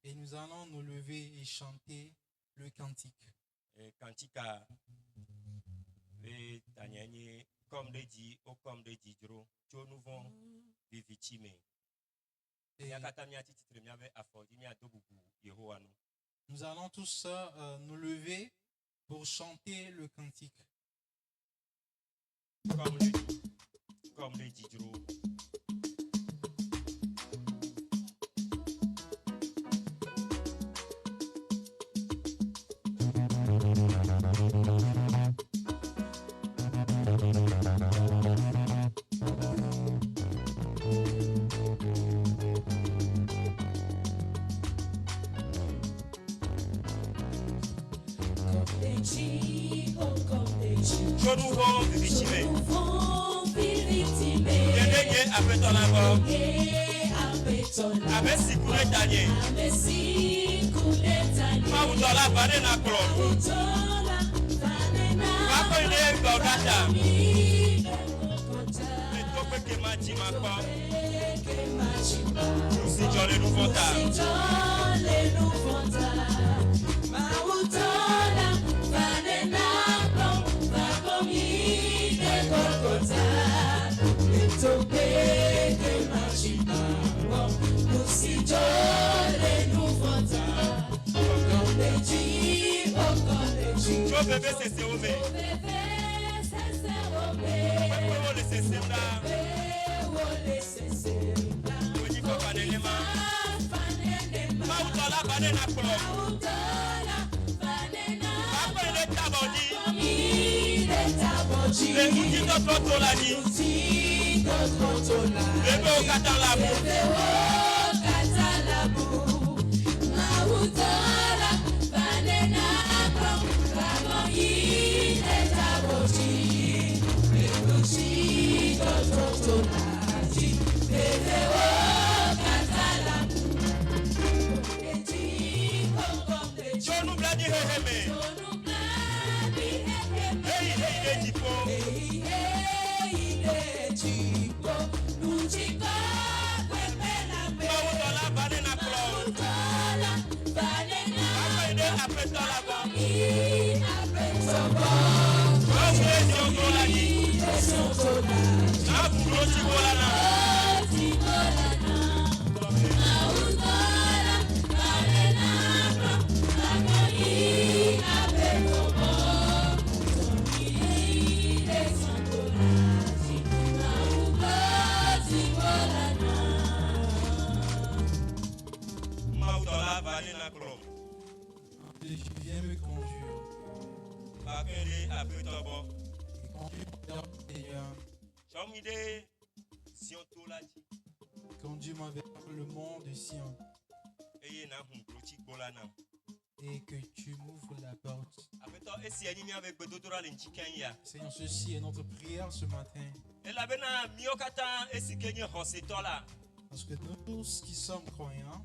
Et nous allons nous lever et chanter le cantique. Nous allons tous nous lever pour chanter le cantique. Comme le dit Dieu. Conduis-moi vers le mont de Sion et que tu m'ouvres la porte. Seigneur, ceci est notre prière ce matin. Parce que nous tous qui sommes croyants,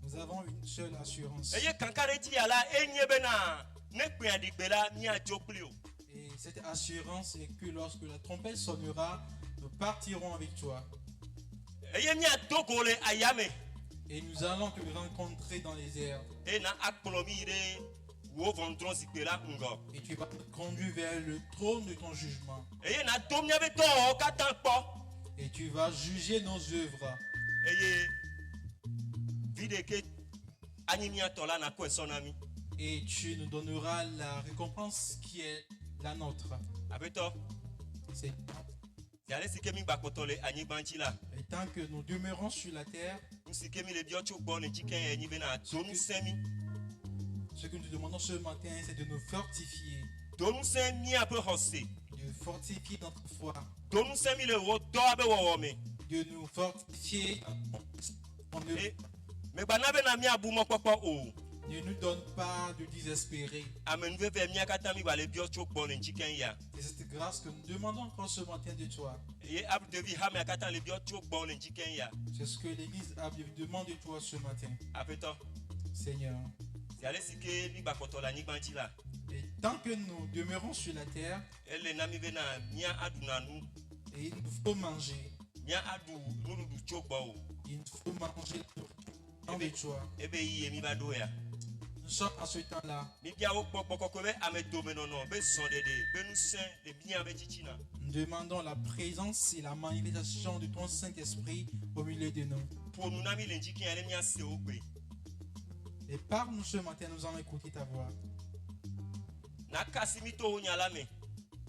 nous avons une seule assurance. Et cette assurance est que lorsque la trompette sonnera, nous partirons avec toi. Et nous allons te rencontrer dans les airs. Et tu vas te conduire vers le trône de ton jugement. Et tu vas juger nos œuvres. Et tu nous donneras la récompense qui est la nôtre. C'est et tant que nous demeurons sur la terre, ce que nous demandons ce matin, c'est de nous fortifier. De fortifier notre foi. De nous fortifier. Ne nous donne pas de désespérer. Et cette grâce que nous demandons encore ce matin de toi. C'est ce que l'Église a demandé de toi ce matin. Seigneur. Et tant que nous demeurons sur la terre, et il nous faut manger. Mia adu nudu chogba o. Il faut manger dans de joie. Ebe yi emi ba do ya. Nous sommes à ce temps-là. Mi bia o pokpoko ko be amedo menono be sondede be nu saint le bien be chichina. Nous demandons la présence et la manifestation de ton Saint-Esprit au milieu de nous. Pour nous nami le njiki ale mia se o pe. Et parle-nous ce matin, nous allons écouter ta voix. Na kasimito o nyala me.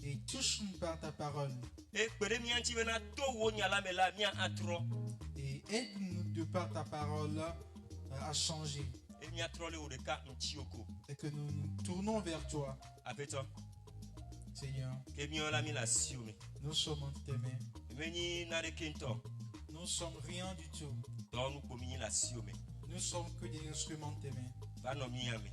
Et touche-nous par ta parole. E pere mi anti bena to wo nyala me la mia atro. Et aide-nous de par ta parole à changer. E mia tro le o de ka nchioko. Et que nous nous tournons vers toi, Apeto. Seigneur. Ke mi ola mi la siome. Nous sommes entre tes mains. Meni na de kento. Nous sommes rien du tout. Don nous pomi la siome. Nous sommes que des instruments de tes mains. Va no mi ame.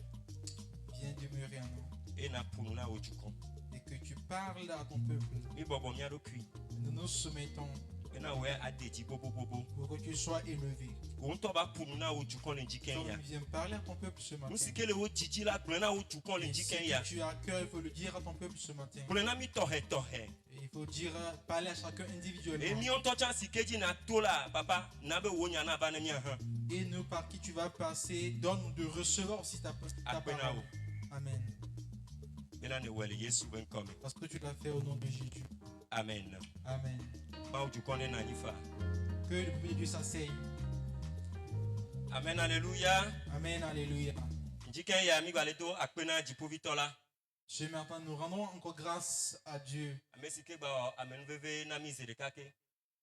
Viens demeurer en nous. E na punu na ojukon. Et que tu parles à ton peuple. Mi bobo mi ado kui. Nous nous soumettons E na we adeti bobo bobo. pour que tu sois élevé. Ko nto ba punu na ojukon le njiken Comme ya. viens parler à ton peuple ce matin. Musike le o jiji la plena ojukon le Et si njiken ya. tu as à cœur, il faut le dire à ton peuple ce matin. Plena mi tohe tohe. Et il faut dire, parler à chacun E individuellement. mi onto chan sikeji na tola papa na be wo nya na ba na mi han. Et nous, par qui tu vas passer, donne-nous de recevoir aussi ta Apena parole. o. Amen. Bena ne wele Yesu ben come. Parce que tu l'as fait au nom de Jésus. Amen. Amen. Ma ojukon le na nifa. Que le peuple de Dieu s'asseye. Amen alléluia. Amen. Alléluia. Njiken ya mi gale to apena jipo vitola. Ce matin, nous rendons encore grâce à Dieu. Amesike ba amen veve na mi zede kake.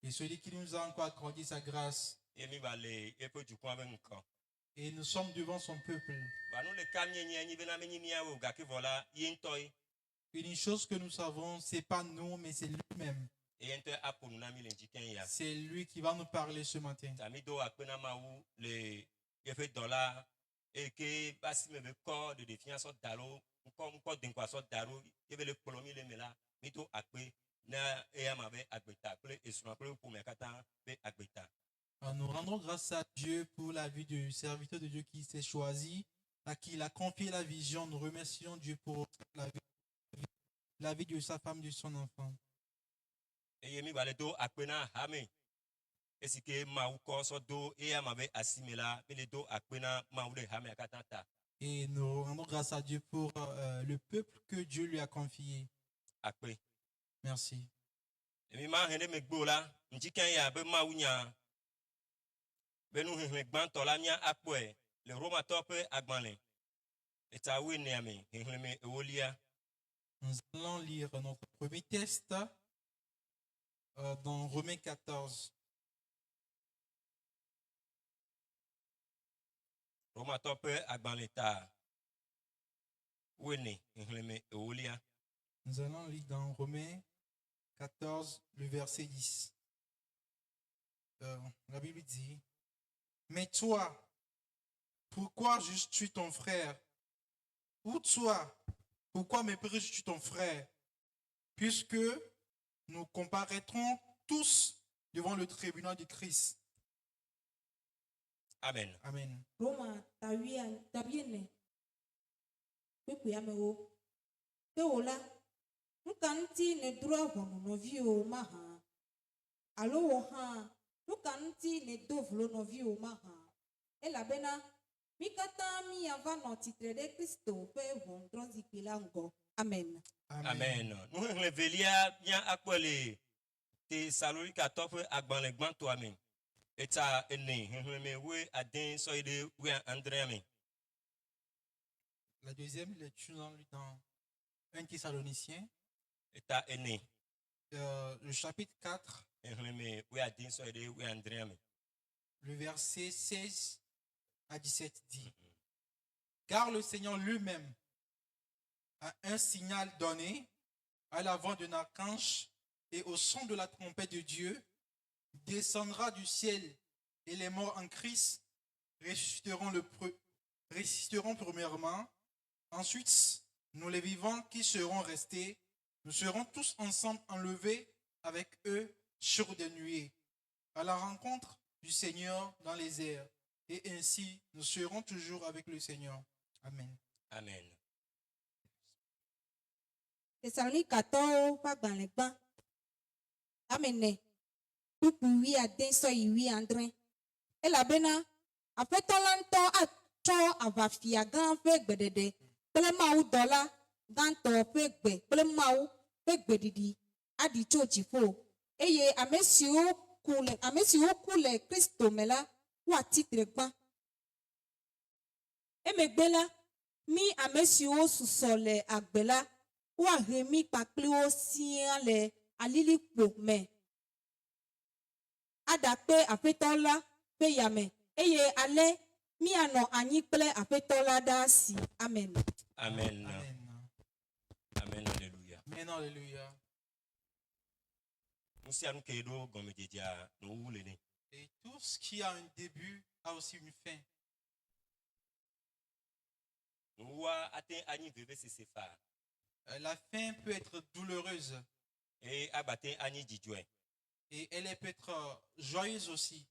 Et celui qui nous a encore accordé sa grâce. E mi bale e pe jukon ben nkan. Et nous sommes devant son peuple. Ba nou le kam nyenye nyi bena menyi mi awo gake vola yentoi. Une chose que nous savons, c'est pas nous, mais c'est lui-même. E yente aponu na mi le njiken ya. C'est lui qui va nous parler ce matin. Tami do apena ma ou le yefe dollar et que basi me corps de défiance dalo encore d'un so daro yebe le polomi le mela mi to akpe na e ama be agbeta ple e suma ple pour me kata be agbeta. Nous rendons grâce à Dieu pour la vie du serviteur de Dieu qui s'est choisi, à qui il a confié la vision. Nous remercions Dieu pour la vie de sa femme, de son enfant. E yemi bale do akpena hame. Esike ma u ko so do e ama be asimela me le do akpena ma u le hame akatata. Et nous rendons grâce à Dieu pour le peuple que Dieu lui a confié. Akpe. Merci. E mi ma hene me gbola njiken ya be ma u nya. Be nu hene gban to la mia akwe le Roma tope agbanle. Eta we ne ame hene me ewolia. Nous allons lire notre premier texte dans Romains 14. Roma tope agbanle ta. We ne hene me ewolia. Nous allons lire dans Romains 14, le verset 10. La Bible dit, « Mais toi, pourquoi juges-tu ton frère? Ou toi, pourquoi méprises-tu ton frère? Puisque nous comparaîtrons tous devant le tribunal de Christ. » Amen. Amen. Roma tabiene pepe amewo te wola nuka ŋuti ne drɔ̃ ʋɔnu nɔviwo mahã alo wò hã nuka ŋuti ne do vlo nɔviwo mahã elabena mi katã miava nɔ tsitre ɖe Kristo ƒe ʋɔnudrɔ̃zikpui la ŋgɔ. Amen. Amen. Nous hene velia bien akwele te Salonique tope agbanle gbanto amen. Eta ene hene me we aden so ide we André amen. La deuxième lecture dans 1 Thessaloniciens, Eta ene le chapitre 4, hene me we aden so ide we André amen. le verset 16 à 17 dit, « Car le Seigneur lui-même a un signal donné à la voix d'un archange et au son de la trompette de Dieu, descendra du ciel et les morts en Christ ressusciteront premièrement. Ensuite, nous les vivants qui seront restés, nous serons tous ensemble enlevés avec eux sur des nuées, à la rencontre du Seigneur dans les airs. Et ainsi, nous serons toujours avec le Seigneur. Amen. Amen. Thessalonikatɔwo ƒe agbalẽgba. Amene. kpukpu 10 sɔ yi 10. Elabena Aƒetɔ la ŋutɔ atsɔ aʋafia gã ƒe gbeɖeɖe kple Mawu dɔla gãtɔ ƒe gbe kple Mawu ƒe gbeɖiɖi aɖi tso dziƒo eye ame siwo ku le Kristo me la woati tre gbã. Emegbe la, mí ame siwo susɔ le agbe la woahe mí kpakpliwo siaa le alilikpo me aɖakpe Aƒetɔ la ƒe yame eye ale míanɔ anyi kple Aƒetɔ la ɖe asi. Amen. Amen. Amen. Amen. Alléluia. Amen. Alléluia. Nous sommes que nous comme déjà nous voulons. Et tout ce qui a un début a aussi une fin. Nous atteint ani bébé c'est phare. La fin peut être douloureuse Et abatté ani didoué. et elle peut être joyeuse aussi.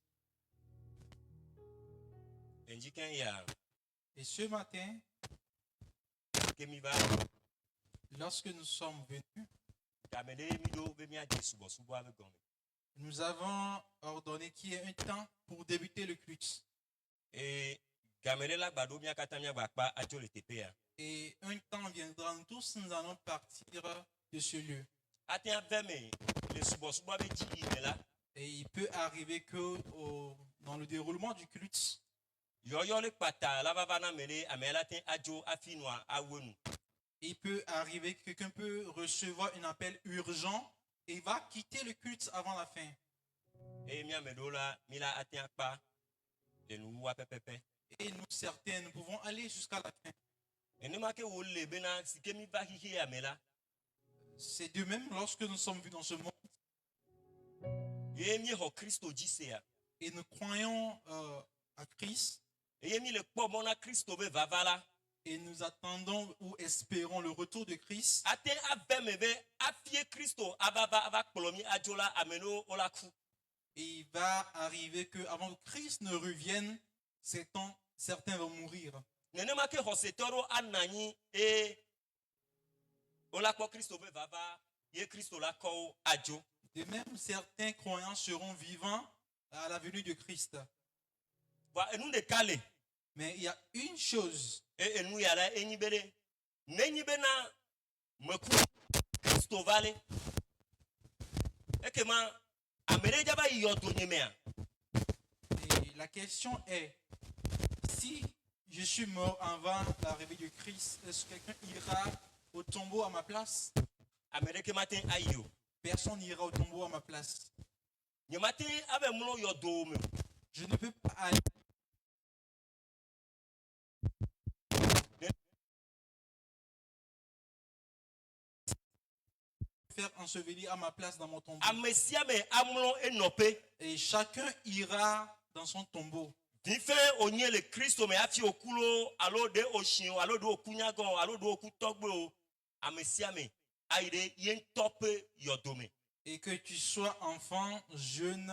Indiquant ya Et ce matin, que mi va lorsque nous sommes venus, camélé mido be mi adi subo avec gomme. nous avons ordonné qu'il y ait un temps pour débuter le culte. Et camélé la bado mi akata mi abakpa ajo le TPA. Et un temps viendra, nous tous nous allons partir de ce lieu. Atteint verme le subo be di là. Et il peut arriver que dans le déroulement du culte, Yo le pata la bavana mele amela ten ajo afinwa awonu. il peut arriver que quelqu'un peut recevoir un appel urgent et va quitter le culte avant la fin. Et mi amedola mila atteint pas de nous wa pepepe. Et nous, certains, nous pouvons aller jusqu'à la fin. Et nous marqué où le bena si que mi va hihi amela. C'est de même lorsque nous sommes venus dans ce monde Et mi ho Christo disea. et nous croyons à Christ Et mi le pomona Christo be vavala. et nous attendons ou espérons le retour de Christ. Atteint avemebe afie Christo ava polomi ajola ameno olaku. Et il va arriver que avant que Christ ne revienne, certains vont mourir. Nene marqué ho setoro anani e olakpo Christo be vava ye Christo la ko ajo. De même, certains croyants seront vivants à la venue de Christ. Wa enu de kale. Mais il y a une chose, Et nous y a là enibere. Nenibena meku Christo vale. Et que ma amere jaba yodo nyemea. et la question est, si je suis mort avant l'arrivée de Christ, est-ce que quelqu'un ira au tombeau à ma place? Amere ke matin ayo. Personne n'ira au tombeau à ma place. Nye matin abe mulo yodo me. Je ne peux pas aller faire ensevelir à ma place dans mon tombeau. Amesia me amulo enope. Et chacun ira dans son tombeau. Dife onye le Christo me afi okulo alo de oshin alo de okunyagon alo de okutogbe. Amesia me aide yen tope yodome. Et que tu sois enfant, jeune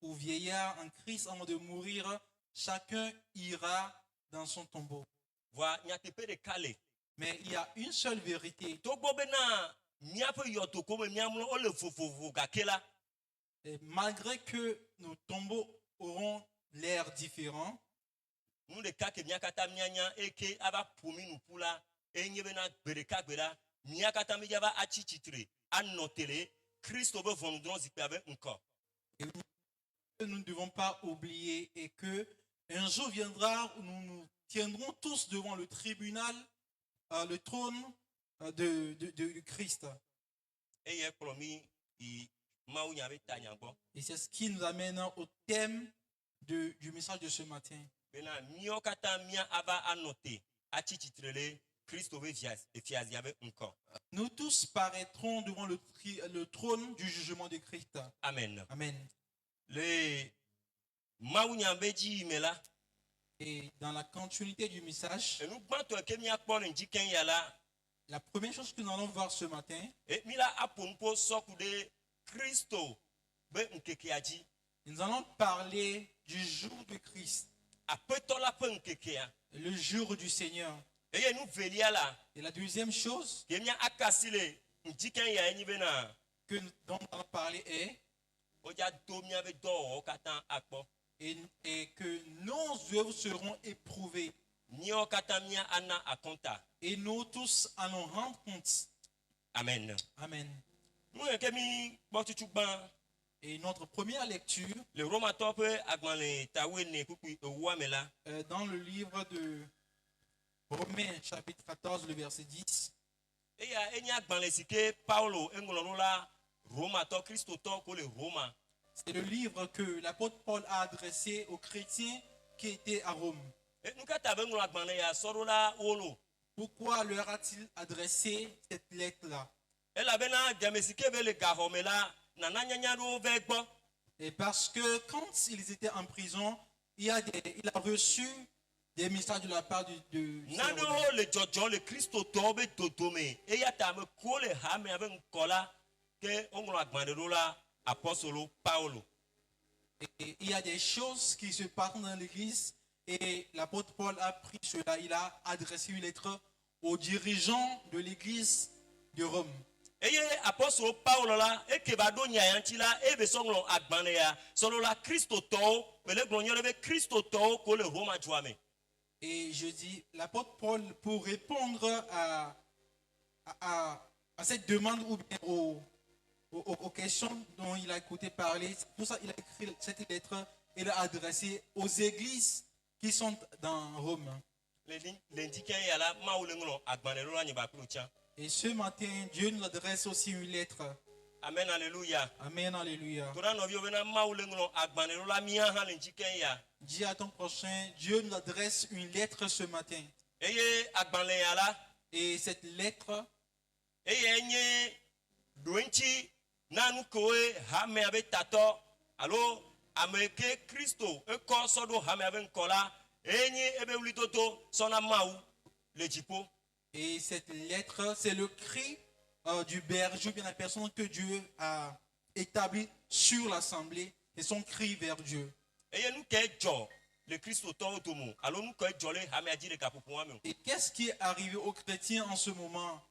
ou vieillard en Christ avant de mourir, chacun ira dans son tombeau. Wa nyatepe de kale. Mais il y a une seule vérité. Togbo bena miape yodoko me miamulo ole vovovo gakela. Et malgré que nos tombeaux auront l'air différent, Nous le cas que miakata mianya eke aba pomi nous pula enye bena bereka gbera miakata mijaba achichitre annotele Christo be vondron zikpe avec encore. nous ne devons pas oublier et que un jour viendra où nous nous tiendrons tous devant le tribunal, le trône de Christ. Et hier promis il maou nyave tanyangbo. Et c'est ce qui nous amène au thème du message de ce matin. Bena miokata mia aba annoté achichitrele Christo be fiazi avec encore. Nous tous paraîtrons devant le trône du jugement de Christ. Amen. Amen. Le maou nyave ji mela Et dans la continuité du message, et nous banto ke mia pon njiken yala la première chose que nous allons voir ce matin, et mila aponpo sokude Christo be nkekeaji. nous allons parler du jour de Christ, Apetola pe nkekea. le jour du Seigneur. Et nous velia là. Et la deuxième chose Kemia akasile njiken ya enyi bena dont nous allons parler est oja do miabe dɔ wɔwɔ katã akpɔ. et que nos œuvres seront éprouvées. Míawo katã mía ana akɔnta. Et nous tous allons rendre compte. Amen. Amen. Nu yɛ ke mi kpɔ tutu gbã. Et notre première lecture, Le Romatɔ ƒe agbalẽ tawoe ne kpukpui ewoa me la. dans le livre de Romains, chapitre 14, le verset 10, Eya enye agbalẽ si ke Paulo eŋlɔ ɖo la Romatɔ Kristotɔ ko le Roma. c'est le livre que l'apôtre Paul a adressé aux chrétiens qui étaient à Rome. Nu ka ta be ŋlɔ agbalẽ ya sɔ ɖo la wolo. Pourquoi leur a-t-il adressé cette lettre-là? Elabena deme si ke be le gaxɔme la nana nyanya ɖewo va gbɔ. Et parce que quand ils étaient en prison, il a reçu des messages de la part de Nanewo le dzɔdzɔ le Kristotɔwo be dodome. Eya ta ame ko le hame abe ŋkɔ la ke woŋlɔ agbalẽ ɖo la apɔstolo Paulo. Et il y a des choses qui se passent dans l'église et l'apôtre Paul a pris cela. Il a adressé une lettre aux dirigeants de l'église de Rome. Eye apɔstolo Paulo la eke va ɖo nya ya ŋuti la ebe sɔ ŋlɔ agbalẽ ya sɔlɔ la Kristotɔwo wele gblɔ nyɔ ɖe be Kristotɔwo ko le Roma dua me. Et je dis, l'apôtre Paul, pour répondre à cette demande ou bien aux questions dont il a écouté parler, c'est pour ça qu'il a écrit cette lettre et l'a adressée aux églises qui sont dans Rome. Le ndike ya la mawu le ŋlɔ agbalẽ ɖo la nye bakplo tsã. Et ce matin, Dieu nous adresse aussi une lettre. Amen, alléluia. Amen, alléluia. Tona nɔviwo bena mawu le ŋlɔ agbalẽ ɖo la mía hã le ndike ya. Dis à ton prochain, Dieu nous adresse une lettre ce matin. Eye agbalẽ ya la Et cette lettre, eye nye ɖoeŋtsi na nu kewoe hamea be tatɔ alo ame ke Kristo ekɔ sɔ ɖo hamea be ŋkɔ la enye ebe wlidodo sɔna mawu le dziƒo. et cette lettre, c'est le cri du berger, ou bien la personne que Dieu a établie sur l'assemblée, et son cri vers Dieu. Eye nu ke dzɔ le Kristotɔwo dome alo nu ke dzɔ le hamea dzi le gaƒoƒoa me o. Et qu'est-ce qui est arrivé aux chrétiens en ce moment?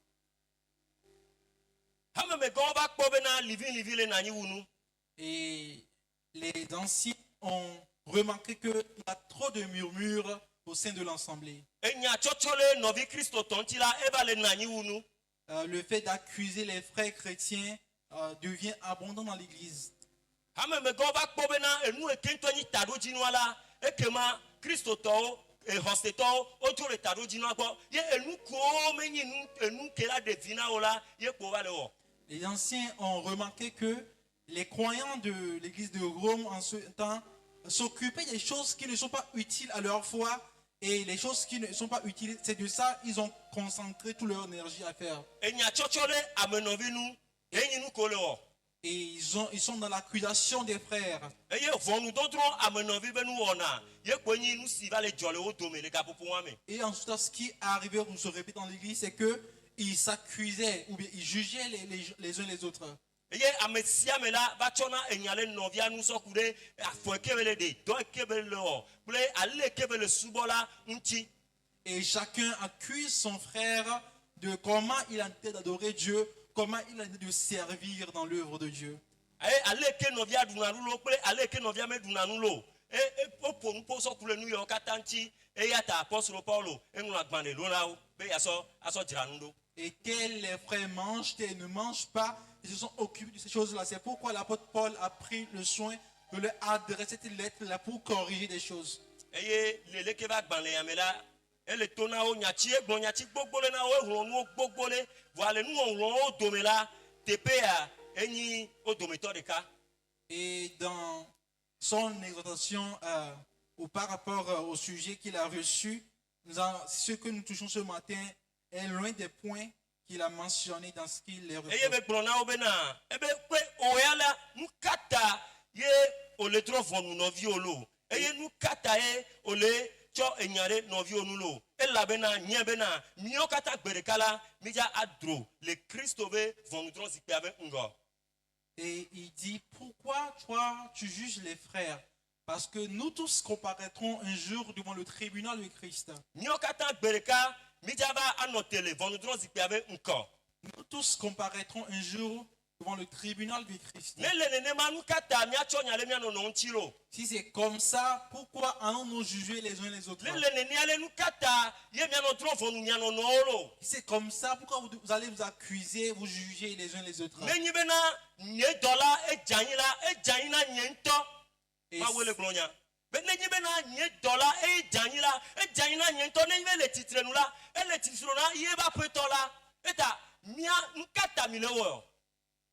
Hamemegãwo va kpɔ bena livi le nanyi wu nu. Et les anciens ont remarqué qu'il y a trop de murmures au sein de l'assemblée. Enya tsɔtsɔ le nɔvi Kristotɔ ŋuti la eva le nanyi wu nu. Le fait d'accuser les frères chrétiens devient abondant dans l'église. Hamemegãwo va kpɔ bena enu eke ŋutɔ nyi taɖodzinua la ekema Kristotɔwo xɔsetɔwo wodzo le taɖodzinua gbɔ ye enu kowo menyi enu ke la ɖevi na wo la ye kpo va le wɔ. Les anciens ont remarqué que les croyants de l'église de Rome en ce temps s'occupaient des choses qui ne sont pas utiles à leur foi, et les choses qui ne sont pas utiles, c'est de ça ils ont concentré toute leur énergie à faire. Enya tsɔtsɔ le amenɔvi nu enyi nu ko le wɔ. Et ils sont dans l'accusation des frères. Eye ʋɔnudɔdrɔ̃ amenɔvi be nu wɔna ye kpoe nyi nu si va le dzɔ le wo dome le gaƒoƒoa me. Et ensuite, ce qui est arrivé ou se répète dans l'église, c'est qu'ils s'accusaient ou bien ils jugeaient les uns les autres. Eye ame sia me la va tsɔna enya le nɔvia nu sɔ ku ɖe afɔ eke be le ɖe dɔ eke be le wɔ kple ale eke be le subɔ la ŋuti. Et chacun accuse son frère de comment il a été d'adorer Dieu, comment il a été de servir dans l'œuvre de Dieu. Aye ale eke nɔvia ɖuna nu lo kple ale eke nɔvia me ɖuna nu lo. Woƒo nu ƒo sɔ ku le nu yawo katã ŋuti eya ta apɔstolo Paulo eŋlɔ agbalẽ ɖo na wo be asɔ dzra nu ɖo. Et quels les frères mangent, quels ne mangent pas, ils se sont occupés de ces choses-là. C'est pourquoi l'apôtre Paul a pris le soin de leur adresser cette lettre-là pour corriger des choses. Eye leleke va agbalẽ ya me la ele to na wo nyatsi egblɔ nyatsi gbogbo le na wo ehlɔ nuwo gbogbo le vɔa le nuwɔwlɔwo dome la teƒe ya enyi wo dometɔ ɖeka. Et dans son exhortation ou par rapport au sujet qu'il a reçu, ce que nous touchons ce matin est loin des points qu'il a mentionnés dans ce qu'il est Eye be gblɔ na wo bena ebe kpe oya la nu ka ta ye ole trɔ vɔnu nɔviwo lo eye nu ka ta ye ole tsɔ enya ɖe nɔviwo nu lo elabena nye bena míawo katã gbe ɖeka la mídza adro le Kristo be ʋɔnudrɔ̃zikpuia be ŋgɔ. Et il dit, pourquoi toi tu juges les frères? Parce que nous tous comparaîtrons un jour devant le tribunal de Christ. Míawo katã gbe ɖeka mídza va anɔ te le ʋɔnudrɔ̃zikpuia be ŋkɔ. Nous tous comparaîtrons un jour devant le tribunal du Christ. Ne le nenema nu kata miacho nyale miano no ntiro. Si c'est comme ça, pourquoi allons-nous juger les uns les autres? Le neniale nu kata ye miano tro vonu miano no olo. Si c'est comme ça, pourquoi vous allez vous accuser, vous juger les uns les autres? Nenyi bena nye dola e janyina nyento. Et Ma wele glonya. Ben nenyi bena nye dola e janyina nyento nenyi le titre nous là, e le titre là ye ba petola. Eta mia nkata milewo.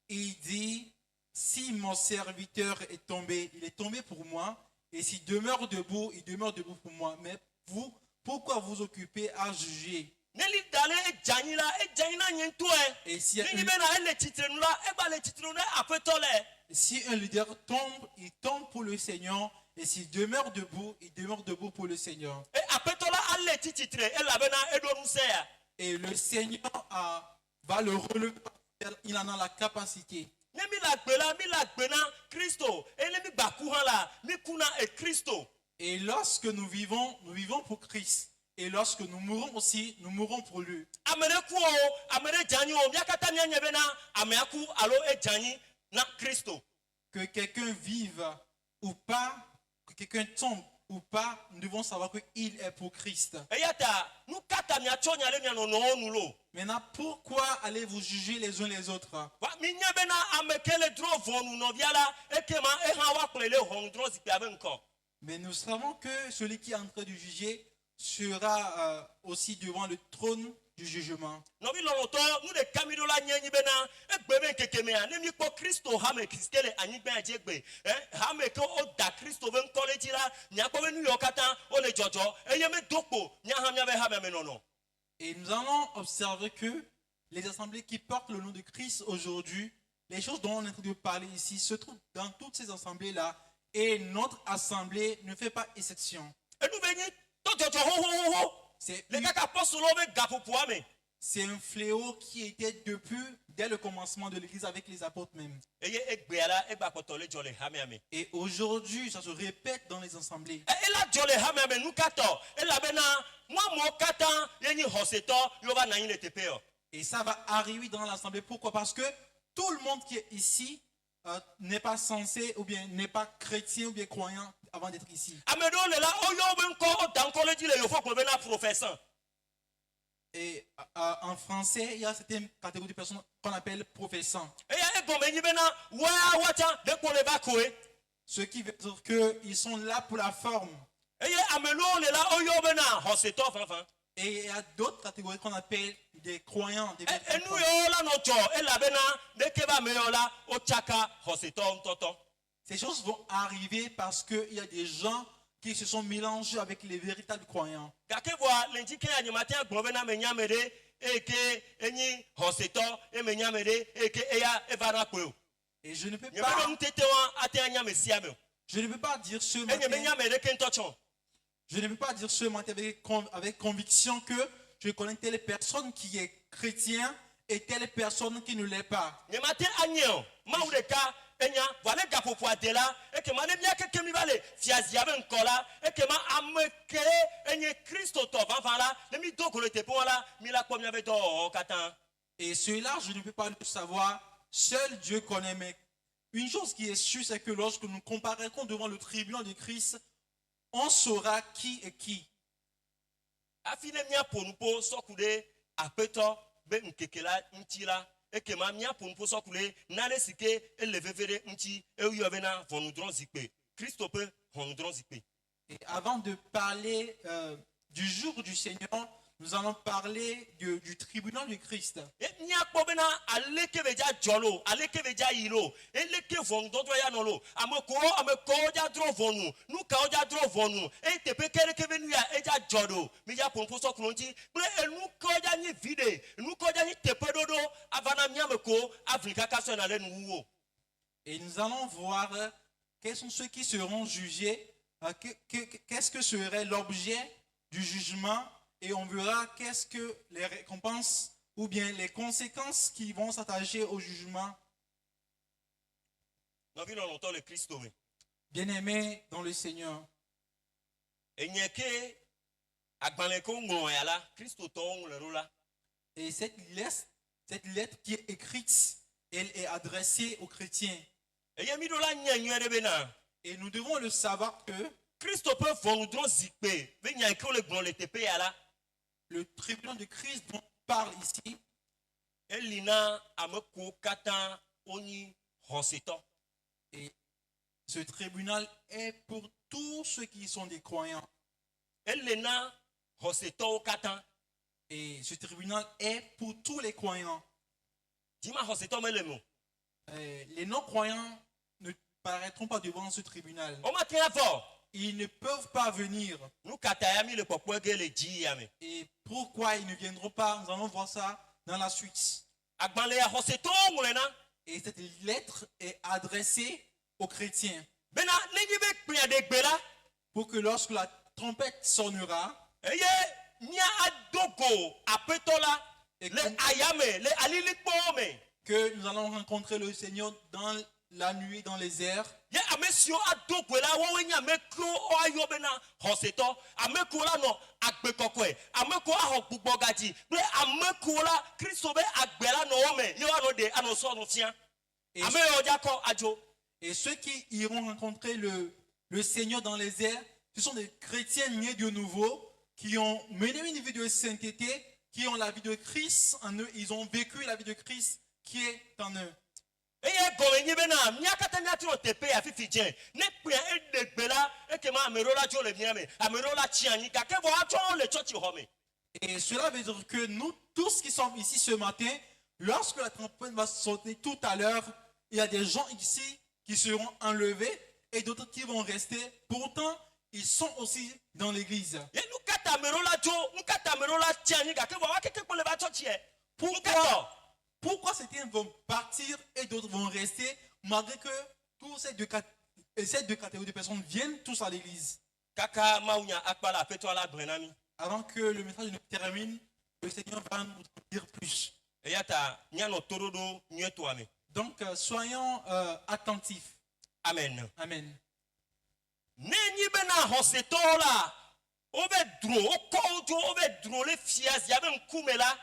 il dit, si mon serviteur est tombé, il est tombé pour moi, et s'il demeure debout, il demeure debout pour moi. Mais vous, pourquoi vous occupez à juger? Neli dale e janyina nyento e. Et si Nenyi bena e le titre nous là, e ba le titre nous là apetole. si un leader tombe, il tombe pour le Seigneur, et s'il demeure debout, il demeure debout pour le Seigneur. E apetola alle titre e la bena e do nusea. Et le Seigneur va le relever, il en a la capacité. Ne mi la gbena Christo e ne mi bakuhan la mi kuna e Christo. Et lorsque nous vivons pour Christ. Et lorsque nous mourrons aussi, nous mourrons pour lui. Amere ku o amere janyi o miakata mi anyebe na ameaku alo e janyi na Christo. Que quelqu'un vive ou pas, que quelqu'un tombe ou pas, nous devons savoir qu'il est pour Christ. E yata nu kata mi acho nyale mi anono nulo. Maintenant, pourquoi allez-vous juger les uns les autres? Wa mi nyebe na amekele dro vonu no viala e kema e han wa plele hon dro zipi abenko. Mais nous savons que celui qui est en train de juger sera aussi devant le trône du jugement. No bi loloto nu de kamido la nyenyi bena e gbebe kekeme a ne mi ko Christo ha me kiskele anyigbe ajegbe ha me ko o da Christo ben college la nya ko be nu yokata o le jojo e ye me dokpo nya ha mia be ha me nono. Et nous allons observer que les assemblées qui portent le nom de Christ aujourd'hui, les choses dont on est en train de parler ici, se trouvent dans toutes ces assemblées-là. Et notre assemblée ne fait pas exception. E nu veni to jojo ho. C'est Le kaka apostolo be gapo poame. c'est un fléau qui était depuis, dès le commencement de l'Église avec les apôtres même. E ye egbe ala e gba potole jole ha me ame. Et aujourd'hui, ça se répète dans les assemblées. E la jole ha me ame nu kato e la bena moi mo kata ye ni hoseto yo ba na yin le tepe o. Et ça va arriver dans l'assemblée. Pourquoi? Parce que tout le monde qui est ici n'est pas censé, ou bien n'est pas chrétien, ou bien croyant avant d'être ici. Amedo le la o yo ben ko o dan college le yo fo ko be na professeur. Et en français, il y a certaines catégories de personnes qu'on appelle professants. E ya e gombe ni bena wa wacha de ko le ba ko e. Ce qui veut dire qu'ils sont là pour la forme. E ye amelo le la o yo bena hoseto fanfan. Et il y a d'autres catégories qu'on appelle des croyants. Des E nu yo la no jo e la bena de ke ba me yo la o chaka hoseto ntoto. Ces choses vont arriver parce qu'il y a des gens qui se sont mélangés avec les véritables croyants. Kake voa lenji ke animateur gombe na me nyamede e ke enyi hoseto e me nyamede e ke e ya e va na ko. Et je ne peux Ye pas, be mtete wa ate anya me siame. je ne peux pas dire ce E nye me matin, nyamede ke ntocho. je ne peux pas dire ce matin avec conviction que je connais telle personne qui est chrétien et telle personne qui ne l'est pas. Nye mate anyo ma u de ka enya wale gapo po adela e ke ma ne mia ke mi vale fiazia be nkola e ke ma ameke enye Christo to vanvan la ne mi doko le tepo la mi la ko mi ave do katan. Et cela, je ne peux pas le savoir. Seul Dieu connaît. Mais une chose qui est sûre, c'est que lorsque nous comparaîtrons devant le tribunal de Christ, on saura qui est qui. Afine mia ponupo sokude apeto be nkekela ntila e ke ma mia ponupo sokule nale sike elevevere nti e yo vena vonudron zikpe. Christo pe vonudron zikpe. Et avant de parler du jour du Seigneur, nous allons parler du tribunal du Christ. Nya kpobena aleke veja jolo aleke veja yilo eleke von dodo ya nolo ameko ja dro vonu nu ka ja dro vonu e tepe kere ke venu ya eja jodo mi ja ponpo so klonji ple enu ko ja ni vide nu ko ja ni tepe dodo avana mi ameko afrika kaso na le nuwo. Et nous allons voir quels sont ceux qui seront jugés, qu'est-ce que serait l'objet du jugement. Et on verra qu'est-ce que les récompenses ou bien les conséquences qui vont s'attacher au jugement. No vi no longtemps le Christo me. Bien-aimés dans le Seigneur. Enyeke agbanle ko ngon ya la Christo to on le rola. Et cette lettre qui est écrite elle est adressée aux chrétiens. eye mi do la nya nyuɛ de bena Et nous devons le savoir que Kristo ƒe ʋɔnudrɔ̃ zikpe be nya yi ke wole gblɔ le teƒe ya la le tribunal de Christ dont on parle ici, eli na ame kuwo katã wonyi xɔsetɔ. et ce tribunal est pour tous ceux qui sont des croyants. Ele na xɔsetɔwo katã. Et ce tribunal est pour tous les croyants. Dima xɔsetɔ mele me o. Les non-croyants ne paraîtront pas devant ce tribunal. O mate avɔ. Ils ne peuvent pas venir. Nu katã ya mi le kpɔkpɔe ge le dzi ya me. Et pourquoi ils ne viendront pas? Nous allons voir ça dans la suite. Agbalẽ ya xɔsetɔwo ŋlɔe na. Et cette lettre est adressée aux chrétiens Bena nenyi be kpea de gbe la pour que lorsque la trompette sonnera eye mia adogo aƒetɔ la le ayame le alilikpowo me. que nous allons rencontrer le Seigneur dans la nuit, dans les airs. Ye ame siwo adogoe la wowoe nye ame kewo woayɔ bena xɔsetɔ. Ame kewo la nɔ agbe kɔkɔe. Ame kewo axɔ gbugbɔ gadzi kple ame kewo la Kristo be agbe la nɔ wo me ye woanɔ ɖe anɔ sɔ nɔ fia. Et, Ame yawo dzakɔ adzo. et ceux qui iront rencontrer le Seigneur dans les airs, ce sont des chrétiens nés de nouveau qui ont mené une vie de sainteté, qui ont la vie de Christ en eux. Ils ont vécu la vie de Christ qui est en eux. Eye gɔme nyi bena mia katã miatrɔ teƒe ya fifi dze ne kpea eɖe gbe la ekema ame ɖewo la dzo le mia me ame ɖewo la tsi anyi gake vɔ atsɔ le tsɔtsi xɔ me. Et cela veut dire que nous tous qui sommes ici ce matin, lorsque la trompette va sonner tout à l'heure, il y a des gens ici qui seront enlevés et d'autres qui vont rester. Pourtant, ils sont aussi dans l'église. Ye nu katã ame ɖewo la dzo nu katã ame ɖewo la tsi anyi gake vɔ wa keke kpe le va tsɔtsi yɛ. Nu katã. Pourquoi certains vont partir et d'autres vont rester, malgré que tous ces deux catégories de personnes viennent tous à l'église? Kaka mawunya akpa la aƒetɔ la gblẽ na mi. Avant que le message ne termine, le Seigneur va nous dire plus. Eya ta mianɔ toɖoɖo nyuietoa me. Donc, soyons attentifs. Amen. Amen. Ne nyi bena xɔsetɔwo la wove dro wokɔ wo dzo wove dro le fiazia be ŋkume la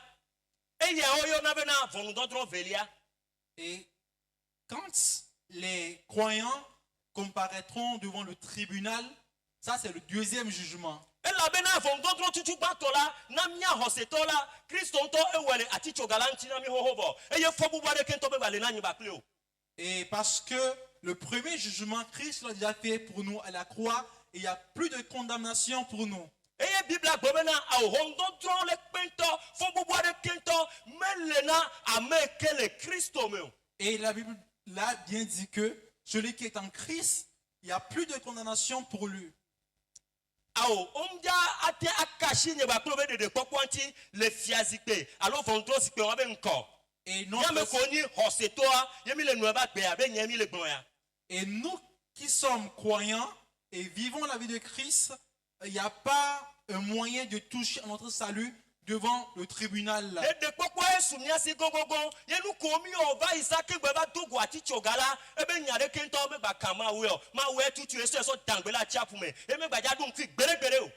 eya woyɔna bena ʋɔnudɔdrɔ̃ velia. Et quand les croyants comparaîtront devant le tribunal, ça c'est le deuxième jugement. Elabena ʋɔnudɔdrɔ̃ tutu gbãtɔ la na mia xɔsetɔ la Kristo ŋutɔ ewɔe le atitsoga la ŋuti na mi xoxo vɔ eye fɔbubu aɖeke ŋutɔ be gba le na anyigba kpli o. Et parce que le premier jugement, Christ l'a déjà fait pour nous à la croix, et il n'y a plus de condamnation pour nous. Eye Biblia gblɔ bena awo ʋɔnudɔdrɔ̃ le kpɛntɔ fɔbubu aɖeke ŋutɔ mele na ame ke le Kristo me o. Et la Bible l'a bien dit que celui qui est en Christ, il n'y a plus de condamnation pour lui. Awo omdia ate akashi nye ba kplo be ɖeɖe kpɔkpɔ ŋuti le fiazikpe alo ʋɔnudrɔ̃ zikpe wɔn be ŋkɔ. Et Miame ko nyi xɔsetɔa ye mi le nua ba gbea be nye mi le gblɔ ya. Et nous qui sommes croyants et vivons la vie de Christ, il n'y a pas un moyen de toucher à notre salut devant le tribunal. Ɖeɖe kpɔkpɔ esu mia si gogogo ye nu ko mi o va yi sake gbe va do go atitsoga la ebe nya ɖeke ŋutɔ be gba ka mawu yɔ mawu etutu esɔ esɔ dangbe le atsiaƒu me ye me gbadza ɖo ŋkui gbeɖegbeɖe o.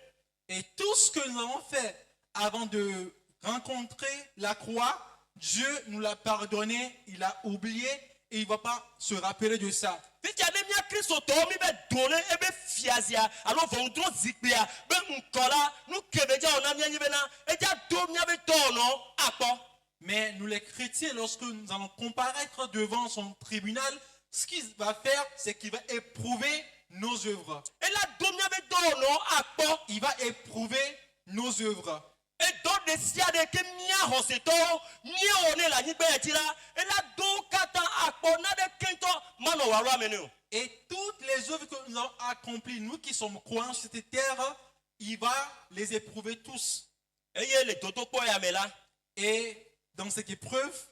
Et tout ce que nous avons fait avant de rencontrer la croix, Dieu nous l'a pardonné, il a oublié et il ne va pas se rappeler de ça. Fitia ne mia Kristo tɔwo mi be dole ebe fiazia alo ʋɔnudrɔ̃ zikpea be ŋkɔ la nu kebe dza wɔna mia nyi bena edza do mia be dɔwɔnɔ akpɔ. Mais nous les chrétiens, lorsque nous allons comparaître devant son tribunal, ce qu'il va faire, c'est qu'il va éprouver nos œuvres. Ela do mia be dɔwɔnɔ akpɔ. Il va éprouver nos œuvres. Edo ɖe sia ɖe ke mia xɔsetɔwo míewɔ ne le anyigba ya dzi la ela do katã akpɔ na ɖeke ŋutɔ manɔ wòalo ame ne o. Et toutes les œuvres que nous avons accomplies, nous qui sommes croyants sur cette terre, il va les éprouver tous. Eye le dodokpɔ ya me la Et dans cette épreuve,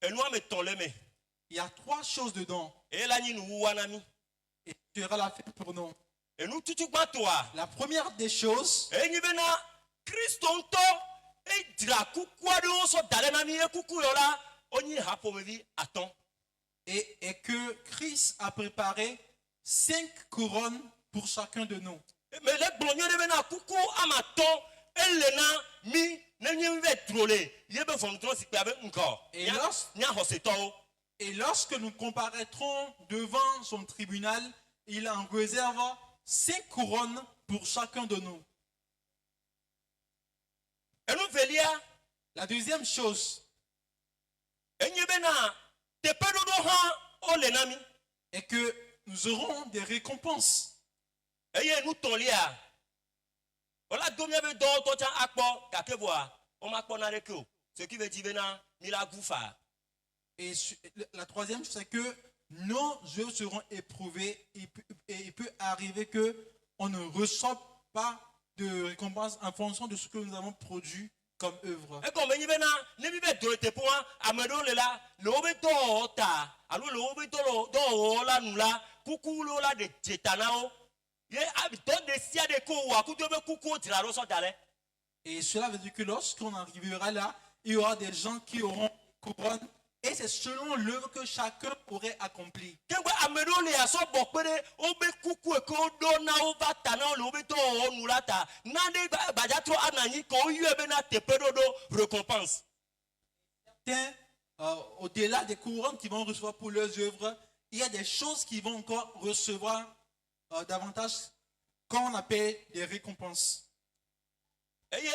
enua me tɔn le me il y a trois choses dedans. eye la nyi nuwuwa na mi. Et tu auras la fin pour nous. Enu tutu gbãtɔa La première des choses, enyi bena Kristo ŋutɔ edzra kuku aɖewo sɔ da ɖe na mi ye kuku yɔ la wonyi ha ƒomevi atɔ̃. est que Christ a préparé 5 couronnes pour chacun de nous. Me le gblɔ nyuie ɖe bena kuku amatɔ̃ ele na mi Et lorsque nous comparaîtrons devant son tribunal, il en réserve 5 couronnes pour chacun de nous. La deuxième chose est que nous aurons des récompenses. Et la troisième chose, c'est que nos œuvres seront éprouvées et il peut arriver qu'on ne reçoive pas de récompense en fonction de ce que nous avons produit comme œuvre. Et cela veut dire que lorsqu'on arrivera là, il y aura des gens qui auront couronne. Et c'est selon l'œuvre que chacun aurait accompli. Au-delà des couronnes qu'ils vont recevoir pour leurs œuvres, il y a des choses qu'ils vont encore recevoir davantage qu'on appelle des récompenses. Et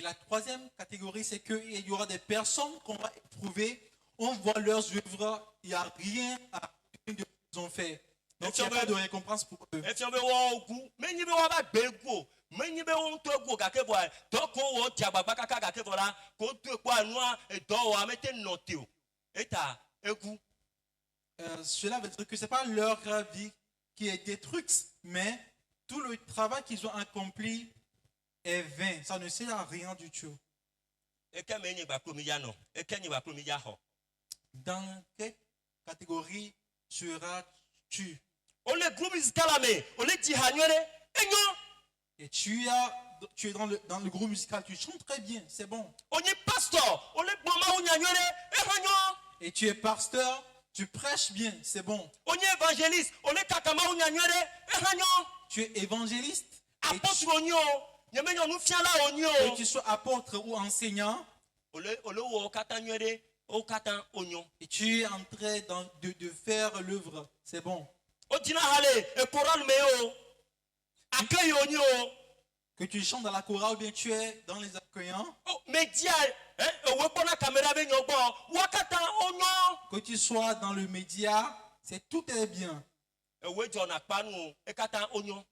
la troisième catégorie, c'est qu'il y aura des personnes qu'on va éprouver, on voit leurs œuvres, il n'y a rien à ce qu'ils ont fait. Donc il n'y a pas de récompense pour eux. Cela veut dire que ce n'est pas leur vie qui est détruite, mais tout le travail qu'ils ont accompli est vain. Ça ne sert à rien du tout. Dans quelle catégorie seras-tu? Et tu es dans le groupe musical, tu chantes très bien, c'est bon. Et tu es pasteur, tu prêches bien, c'est bon. Tu es évangéliste. Et tu sois apôtre ou enseignant. Et tu es en train de faire l'œuvre, c'est bon. Que tu chantes dans la chorale ou bien tu es dans les accueillants. Que tu sois dans le média, tout est bien.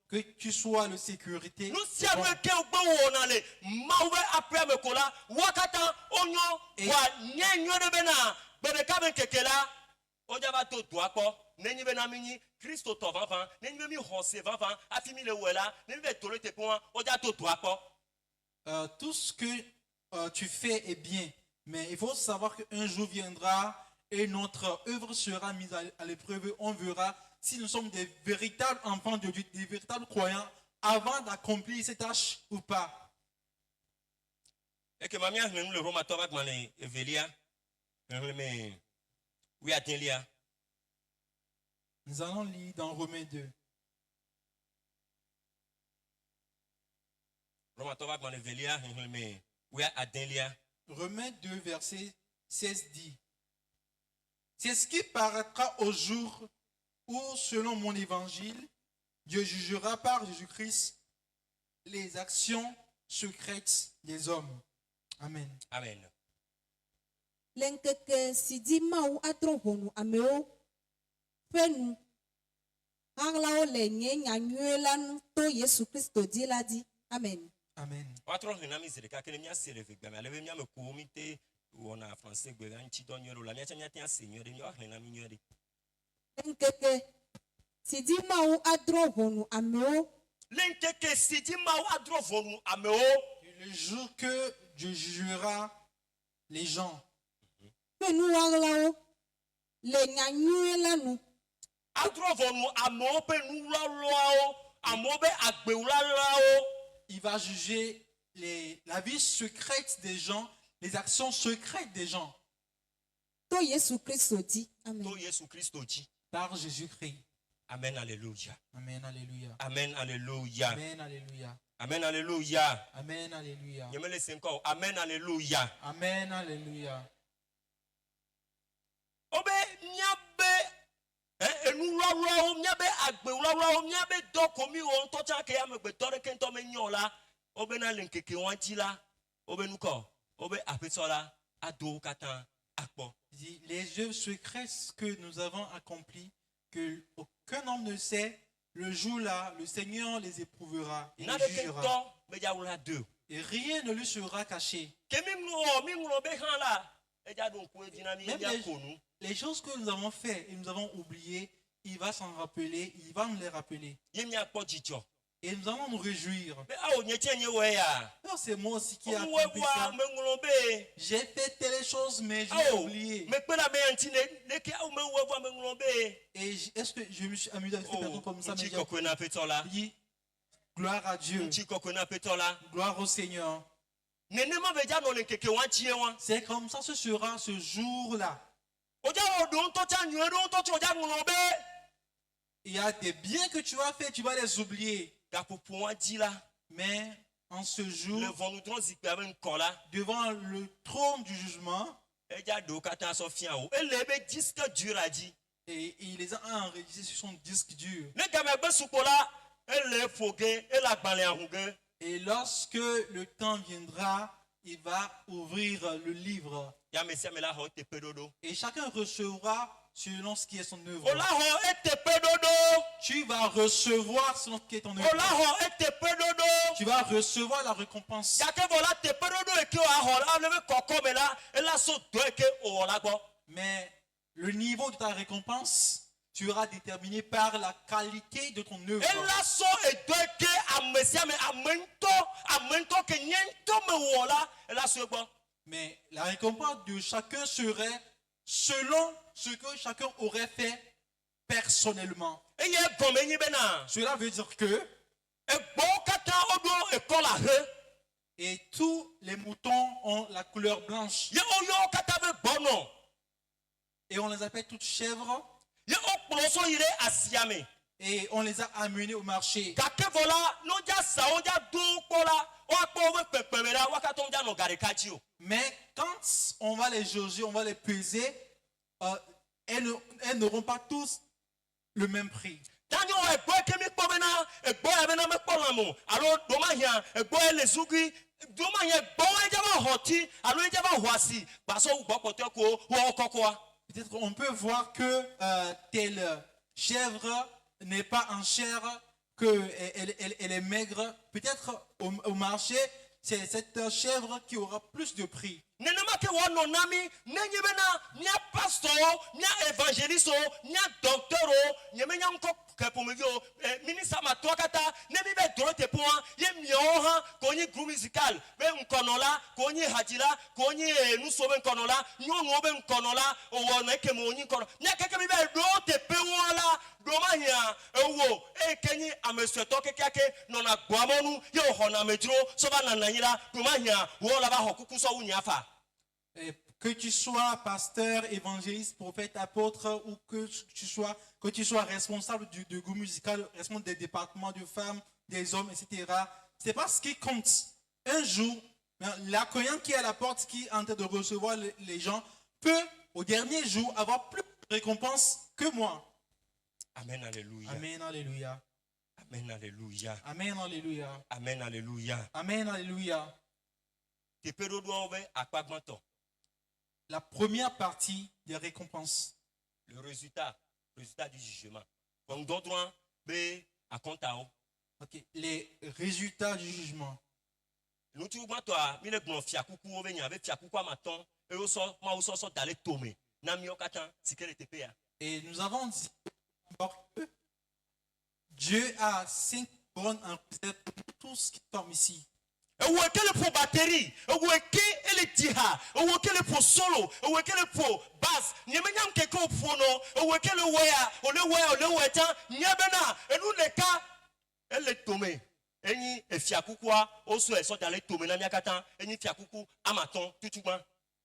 Que tu sois le sécurité. Tout ce que tu fais est bien, mais il faut savoir qu'un jour viendra et notre œuvre sera mise à l'épreuve. On verra si nous sommes des véritables enfants de Dieu, des véritables croyants, avant d'accomplir ces tâches ou pas. Nous allons lire dans Romains 2. Romains 2, verset 16 dit: c'est ce qui paraîtra au jour où, selon mon évangile, Dieu jugera par Jésus-Christ les actions secrètes des hommes. Amen. Amen. Lenkeke sidi mau atrohonu ameo penu harlao le nye nyanyuelanu to Yesu Kristo diladi. Amen. Amen. Lenkeke sidi mau atrohonu ameo. Lenkeke sidi mau atrohonu ameo. Le jour que Dieu jugera les gens. Penu harlao le nyanyuelanu. Atrohonu ameo penu lalo amobe agbeulalo. Il va juger la vie secrète des gens, les actions secrètes des gens. To Yesu Kristo di. Amen. To Yesu Christo dit. Par Jésus-Christ. Amen, alléluia. Amen, alléluia. Amen, alléluia. Amen, alléluia. Amen, alléluia. Amen, alléluia. Je me laisse encore. Amen, alléluia. Amen, alléluia. Obe miabe enu lɔlɔwo miabe agbe lɔlɔwo miabe dɔkomi wo ŋutɔ tsa ke amegbetɔ ɖeke ŋutɔ menyo la obe na le nkeke wɔn dzi la obe nukɔ obe aƒetɔ la ado wo katã akpɔ. Les œuvres secrètes que nous avons accomplies, que aucun homme ne sait, le jour-là, le Seigneur les éprouvera et Na les ɖeke jugera. ŋutɔ be dzawo la do. Et rien ne lui sera caché. Ke mi ŋlɔ be hã la edza ɖo ŋku edzi na mi Même mia ko nu. les choses que nous avons fait et nous avons oubliées, il va s'en rappeler, il va nous les rappeler. Ye miakpɔ dzidzɔ. Et nous allons nous réjouir. Be awo nye tse nye wɔe ya. Non, c'est moi aussi qui ai Omuwe accompli bua ça. me ŋlɔ be. J'ai fait telle chose, mais j'ai Awo oublié. me kpe la be yanti ne ke awo me wɔ bua me ŋlɔ be. Et est-ce que je me suis amusé avec ces personnes comme ça, mais Ŋutsi j'ai kɔkɔe na aƒetɔ la. dit, gloire à Dieu, Ŋutsi kɔkɔe na aƒetɔ la. gloire au Seigneur. Nenema be dza nɔ le nkeke wɔn tsie wɔn. C'est comme ça ce sera ce jour-là. Odza wɔ ɖo ŋutɔ tsa nyuie ɖo ŋutɔ tsi odza ŋlɔ be. Il y a des biens que tu as fait, tu vas les oublier. Gaƒoƒo wɔn dzi la. Mais en ce jour, Le ʋɔnudrɔ̃ zikpui be ŋkɔ la. devant le trône du jugement, Edza ɖewo katã sɔ fia wo. Ele ebe disque dur la dzi. et il les a enregistrés sur son disque dur. Ne game gbe sukpo la. Ele ƒo ge. Ele agbalẽa hu ge. Et lorsque le temps viendra, il va ouvrir le livre. Yame sia me la xɔ teƒe ɖoɖo. Et chacun recevra selon ce qui est son œuvre. O la xɔ eteƒe ɖoɖo. Tu vas recevoir selon ce qui est ton O la œuvre. xɔ eteƒe ɖoɖo. Tu vas recevoir la récompense. Gake vɔ la teƒe ɖoɖo eke woaxɔ la ne be kɔkɔme la ela so dɔ eke wòwɔ la gbɔ. Mais le niveau de ta récompense sera déterminé par la qualité de ton œuvre. Ela so edɔ eke ame sia ame ŋutɔ ke nye ŋutɔ me wɔ la ela so egbɔ. Mais la récompense de chacun serait selon ce que chacun aurait fait personnellement. Eye gɔme nyi bena Cela veut dire que egbɔwo katã woɖo ekɔ la he. et tous les moutons ont la couleur blanche. Ye woyɔ wo katã be gbɔnɔ. Et on les appelle toutes chèvres. Ye wokplɔ so yi ɖe asia me. Et on les a amenés au marché. Gake vɔ la ne wodza sa wodza do kpɔ la woakpɔ wobe kpekpeme la wo katã wodza nɔ ga ɖeka dzi o. Mais quand on va les jauger, on va les peser, elles n'auront pas tous le même prix. Tanyo egbɔ eke mi kpɔ bena egbɔ ya bena mekpɔ lã mo alo domahia egbɔ ye le zugui domahia egbɔwo edze va xɔti alo edze va xɔ asi gbasɔ gbɔ kpɔtɔ ko woawo kɔkɔa. Peut-être qu'on peut voir que telle chèvre n'est pas en chair, qu'elle est maigre. Peut-être au marché, c'est cette chèvre qui aura plus de prix. Nenema ke wɔnɔ na mi nenye bena mia pastorwo mia évangélistewo mia docteurwo nye menya ŋkɔ kɛƒomeviwo minista matɔwo katã ne mi be doro teƒea ye miawo hã ko nyi groupe musical be ŋkɔnɔ la ko nyi hadzila ko nyi nuso be ŋkɔnɔ la nyɔnuwo be ŋkɔnɔ la owɔ na eke me wonyi ŋkɔnɔ mia keke mi be ɖo teƒewo la ɖomahia ewo eye ke nyi ame suetɔ kekeake nɔna gbɔa mɔnu ye wòxɔna amedzro sɔ va nana anyi la ɖomahia wo la va xɔ kuku sɔ wu nye afa. Et que tu sois pasteur, évangéliste, prophète, apôtre, ou que tu sois responsable du groupe musical, responsable des départements de femmes, des hommes, etc. C'est pas ce qui compte. Un jour, l'accueillant qui est à la porte, qui est en train de recevoir les gens, peut, au dernier jour, avoir plus de récompense que moi. Amen, alléluia. Amen, alléluia. Amen, alléluia. Amen, alléluia. Amen, alléluia. Amen, alléluia. Teƒe ɖoɖoawo be akpa gbãtɔ. La première partie des récompenses. Le résultat du jugement. Ʋɔnudɔdrɔ̃a be akɔntawo. Ok, les résultats du jugement. Ŋutsu gbãtɔa mi le gblɔ fiakukuwo be nya be fiakuku amatɔ̃ eye wosɔ mawu sɔsɔ da le tome na miawo katã si ke le teƒea. Et nous avons dit que Dieu a 5 couronnes en réserve pour tous qui sont ici. Ewu eke le ƒo batterie, ewu eke ele dziha, ewu eke le ƒo solo, ewu eke le ƒo bass. Nye menya ŋkeke wo ƒo no, ewu eke le wɔya, ole wɔe tsã. Nye bena enu ɖeka ele tome. Enyi fiakukua wosɔe sɔ da le tome na mia katã. Enyi fiakuku amatɔ̃ tutugbã.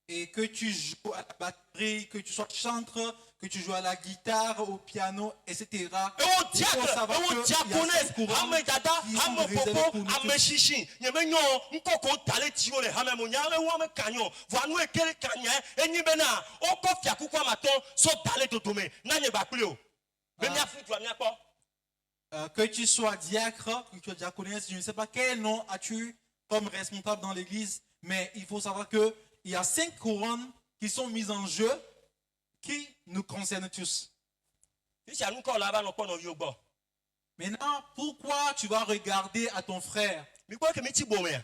et que tu joues à la batterie, que tu sois chanteur, que tu joues à la guitare, au piano, etc. Et au Il faut diacre, savoir et au qu'il y a diaconesse, cinq couronnes ame dada, qui sont ame réservées popo, pour nous ame tous. chichi. Nyeme nyo, nkoko tale tiyo le hame monya, ame wame kanyo. Vanu ekele kanya, enyi bena, oko fiaku kwa maton, so tale totome. Nanye baklio. Mais mia foutu, mia quoi? Que tu sois diacre, que tu sois diaconesse, je ne sais pas quel nom as-tu comme responsable dans l'église, mais il faut savoir qu'il y a 5 couronnes qui sont mises en jeu qui nous concernent tous. Si à nous encore là-bas, nous prenons vieux bord. Maintenant, pourquoi tu vas regarder à ton frère? Mais quoi que miti bomé?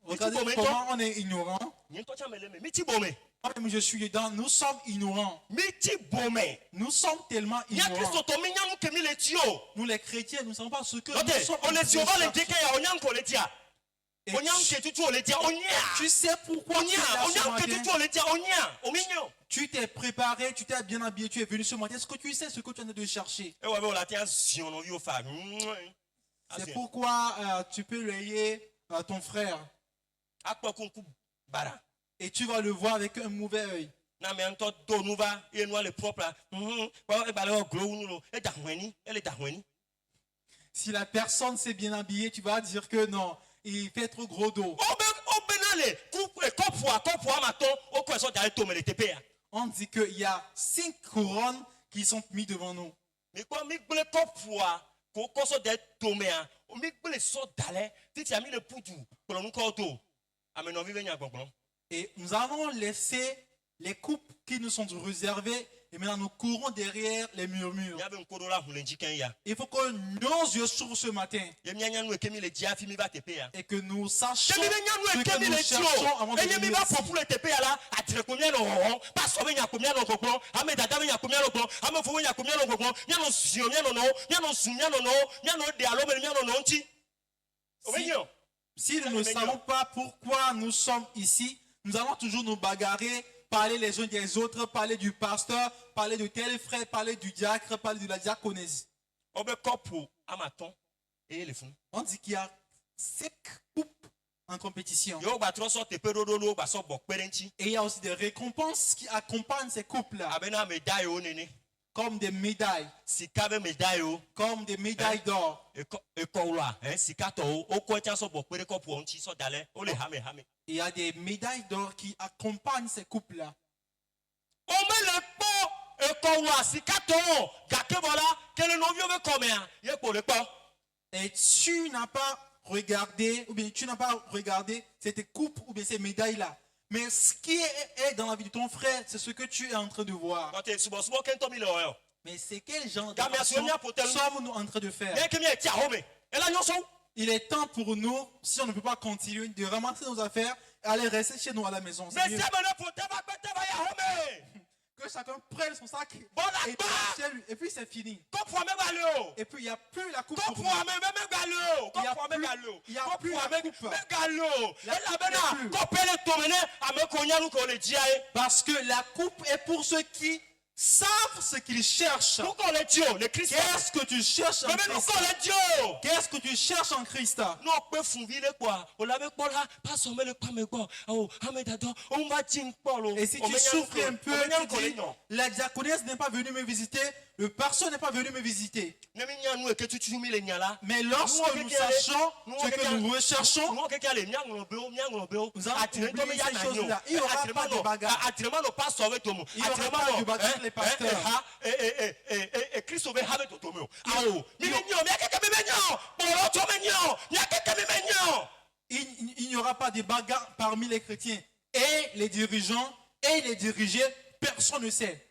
Regardez Miti bomé, comment on est ignorant. Miti bomé. Moi-même, je suis dedans. Nous sommes ignorants. Miti bomé. Nous sommes tellement Il y a ignorants. Christ autominya nous qui mis les tuyaux. Nous, les chrétiens, nous ne savons pas ce que Ok, nous sommes. on est sur le chercher. décret, on y a encore les dia. Et On y a tu- que tu on les dia, on y a. Tu sais pourquoi On tu y es là a, on y ce a que matin? tu on les dia, on y a. Au mignon. Tu t'es préparé, tu t'es bien habillé, tu es venu ce matin. Est-ce que tu sais ce que tu en as de chercher? Et ouais, on la tient si on a vu au phare. C'est pourquoi tu peux layer ton frère À quoi qu'on coupe bara. et tu vas le voir avec un mauvais œil. Na mais en tot do nous va et nous le propre là. Et bah le gros nous et dahweni, elle est dahweni. Si la personne s'est bien habillée, tu vas dire que non, il fait trop gros dos. Au benale, coupe cop maton, au quoi sont d'aller tomber les TP. On dit qu'il y a 5 couronnes qui sont mises devant nous. Mais quoi mi ble cop qu'on sont d'aller tomber hein. Mi ble sont d'aller, tu as mis le poudou pour nous cordo. Ah mais non vive nya gbongbon. Et nous avons laissé les coupes qui nous sont réservées et maintenant nous courons derrière les murmures. Il y avait un kodo là hulenji ken ya. Il faut que nos yeux s'ouvrent ce matin Ye mi nya nous kemi le dia fi mi va TP ya. et que nous sachions Kemi nya nous ce que kemi nous le cherchons avant tio. de Et ye mi venir va ici. pour le TP ya là, a dire combien non, pas sauver nya combien non kokon, ame dada nya combien non kokon, ame fo nya combien non kokon, nya no sio nya no no, nya no su nya no no, nya no de alo nya no no nti. Si nous ne savons pas pourquoi nous sommes ici, nous allons toujours nous bagarrer, parler les uns des autres, parler du pasteur, parler de tel frère, parler du diacre, parler de la diaconesse. Obe kopu amaton et les fous. On dit qu'il y a 5 coupes en compétition. Yo ba tro so TP dodolo ba so bok perenti. Et il y a aussi des récompenses qui accompagnent ces coupes-là, Abena médaille o nene. comme des médailles, Sika be médaille o. comme des médailles d'or. E ko là, sika to o ko tia so bok pere kopu onti so dale. O le hame. Il y a des médailles d'or qui accompagnent ces coupes-là. O me le po e ko wa sika to gake bola que le novio ve combien? Ye ko le po. Et tu n'as pas regardé, ou bien tu n'as pas regardé cette coupe ou bien ces médailles-là. Mais ce qui est dans la vie de ton frère, c'est ce que tu es en train de voir. Quand tu subo ken to mi le o. Mais c'est quel genre Gamia d'action sonia potel- sommes-nous en train de faire? Ye kemi e tia home. E la nyoso. Il est temps pour nous, si on ne peut pas continuer, de ramasser nos affaires et aller rester chez nous à la maison. C'est Mais mieux. si me le pote ba bete ba ya home. Que chacun prenne son sac Bon la et, ba. chez lui. Et puis c'est fini. Kopu ame ba le o. Et puis il n'y a plus la coupe pour Kopu nous. ame me galo. Il y a Kopu ame plus- galo. il y a Kopu plus la ame coupe. me galo. La E la coupe bena n'est plus. ko pele to mene ame ko nya nu ko le dia e. Parce que la coupe est pour ceux qui savent ce qu'ils cherchent. Nous ko le dio, le Christ. Qu'est-ce que tu cherches en Mais nous Christ? ko le dio. Qu'est-ce que tu cherches en Christ? Nous pe funvi le quoi. O la be ko la pas sommer le pas me quoi. Oh, ame dado, on va tin polo. Et si tu souffres un peu, tu dis, la diaconesse n'est pas venue me visiter, le pasteur n'est pas venu me visiter. Ne mi nya nu e ke tutu mi le nya la. Mais lorsque nous sachons ce que nous recherchons, Nous que le nya nglo be o. Nous allons Atire to me oublier ya ces na choses-là. Il y aura pas de bagarre. Atire no pas sauver to mo. Il y aura pas de bagarre avec les pasteurs. Christ be have to mo. Awo, mi nyo, mi akeke mi menyo. Boro to menyo. Mi akeke mi menyo. il n'y aura pas de bagarre parmi les chrétiens. Et les dirigeants et les dirigés, personne ne sait.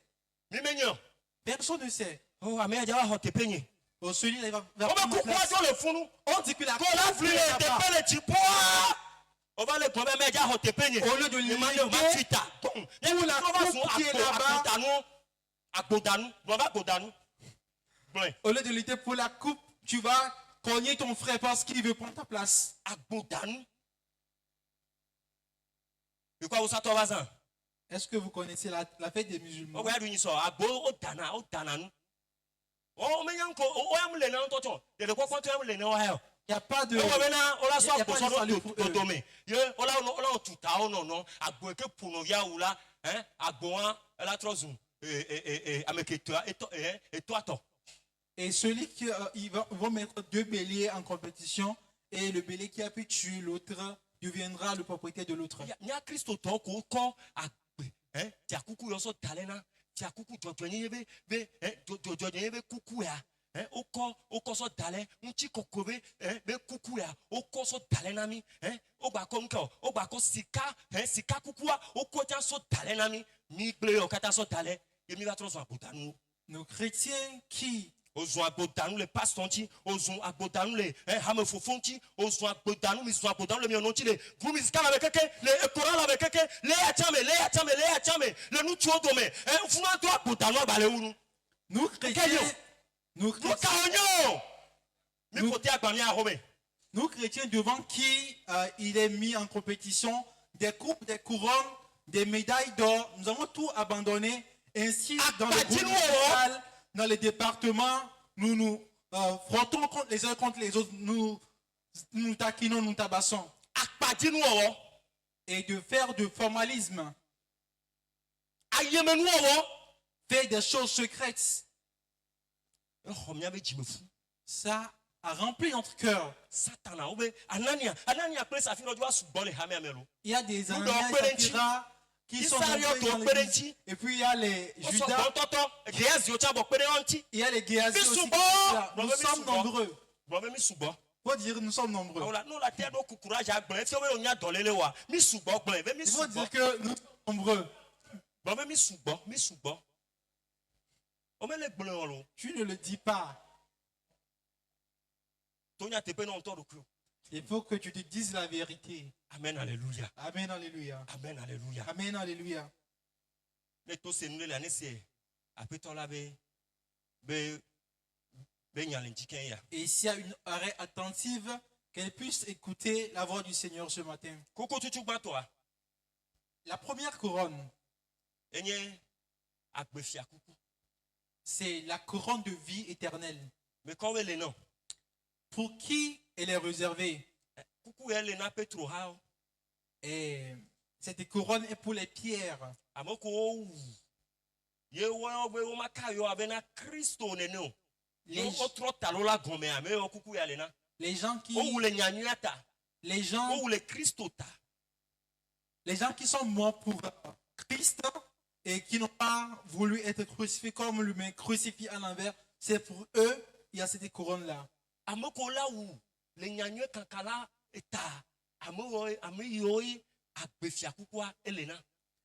Mi menyo. Personne ne sait. Oh, ame ya wa ho te penye. Au celui-là, il va On va prendre couper place. dans le fond. On dit que la Ko la vle te coupe pele ti po. On va le prendre mais ya ho te penye. Au lieu de Le man léguer, ma tuita. Ou la coupe qui est là-bas. Agbodanu. On va godanu. Au lieu de lutter pour la coupe, tu vas cogner ton frère parce qu'il veut prendre ta place. Agbodanu. De quoi vous ça toi bazan? Est-ce que vous connaissez la fête des musulmans? O wa du ni so agbo o dana nu. O me yan ko o am le na ntoto. De ko ko to am le na o ha. Il n'y a pas de... Et on vient, on la y a soit pas pour de ça, salut pour eux. on la tout à non non, à boire que pour nous ya ou là, hein, à boire, elle a trop zoom, avec toi et toi. Et celui qui ils vont mettre deux béliers en compétition et le bélier qui a pu tuer l'autre deviendra le propriétaire de l'autre. Il y a Christ au temps qu'on corps à hein, tu as coucou yo so talena, tu as coucou jojonie be hein, jojonie be coucou ya. Hein, au corps so talent, un petit cocobe, hein, be coucou ya, au corps so talent ami, hein, au bas comme quoi, au bas comme sika, hein, sika coucou au côté so talent ami, mi bleu au kata so talent, et mi va trop so nous. Nos chrétiens qui Aux abotanou les pastonti, aux abotanou les hame fofonti, aux abotanou mis abotanou les miononti les groupe musical avec quelqu'un, les chorales avec quelqu'un, les achame, les nous tuons domé, vous n'en doit abotanou à baléou. nous chrétiens Nous chrétiens devant qui il est mis en compétition des coupes, des couronnes, des médailles d'or, nous avons tout abandonné. Ainsi, dans le groupe musical, dans les départements, nous nous frottons les uns contre les autres, nous taquinons, nous tabassons. Et de faire du formalisme, faire des choses secrètes, ça a rempli notre cœur. Il y a des Ananias et Saphira qui sont dans l'église. Et puis il y a les Judas. Il y a les Géasi aussi. Nous sommes nombreux. Faut dire nous sommes nombreux. Il faut dire que nous sommes nombreux. Tu ne le dis pas. Il faut que tu te dises la vérité. Amen, alléluia. Amen, alléluia. Amen, alléluia. Amen, alléluia. Mais tout c'est nous l'année c'est après toi là Et s'il y a une oreille attentive, qu'elle puisse écouter la voix du Seigneur ce matin. La première couronne, c'est la couronne de vie éternelle. Mais quand elle est non. Pour qui elle est réservée? Et cette couronne est pour les pierres. Les gens qui sont morts pour Christ et qui n'ont pas voulu être crucifiés comme lui-même, crucifiés à l'envers, c'est pour eux, il y a cette couronne-là.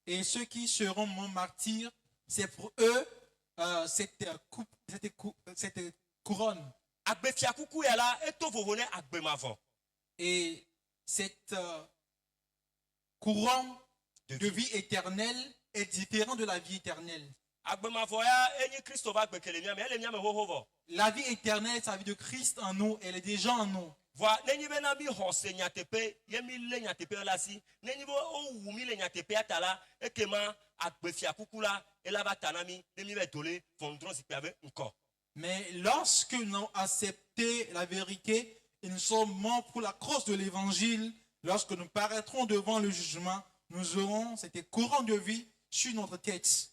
Et ceux qui seront martyrs, c'est pour eux cette couronne. Et cette couronne de vie éternelle est différente de la vie éternelle. La vie éternelle, ça veut dire Christ en nous, elle est déjà en nous. Mais lorsque nous avons accepté la vérité et nous sommes morts pour la cause de l'évangile, lorsque nous paraîtrons devant le jugement, nous aurons cette couronne de vie sur notre tête. Si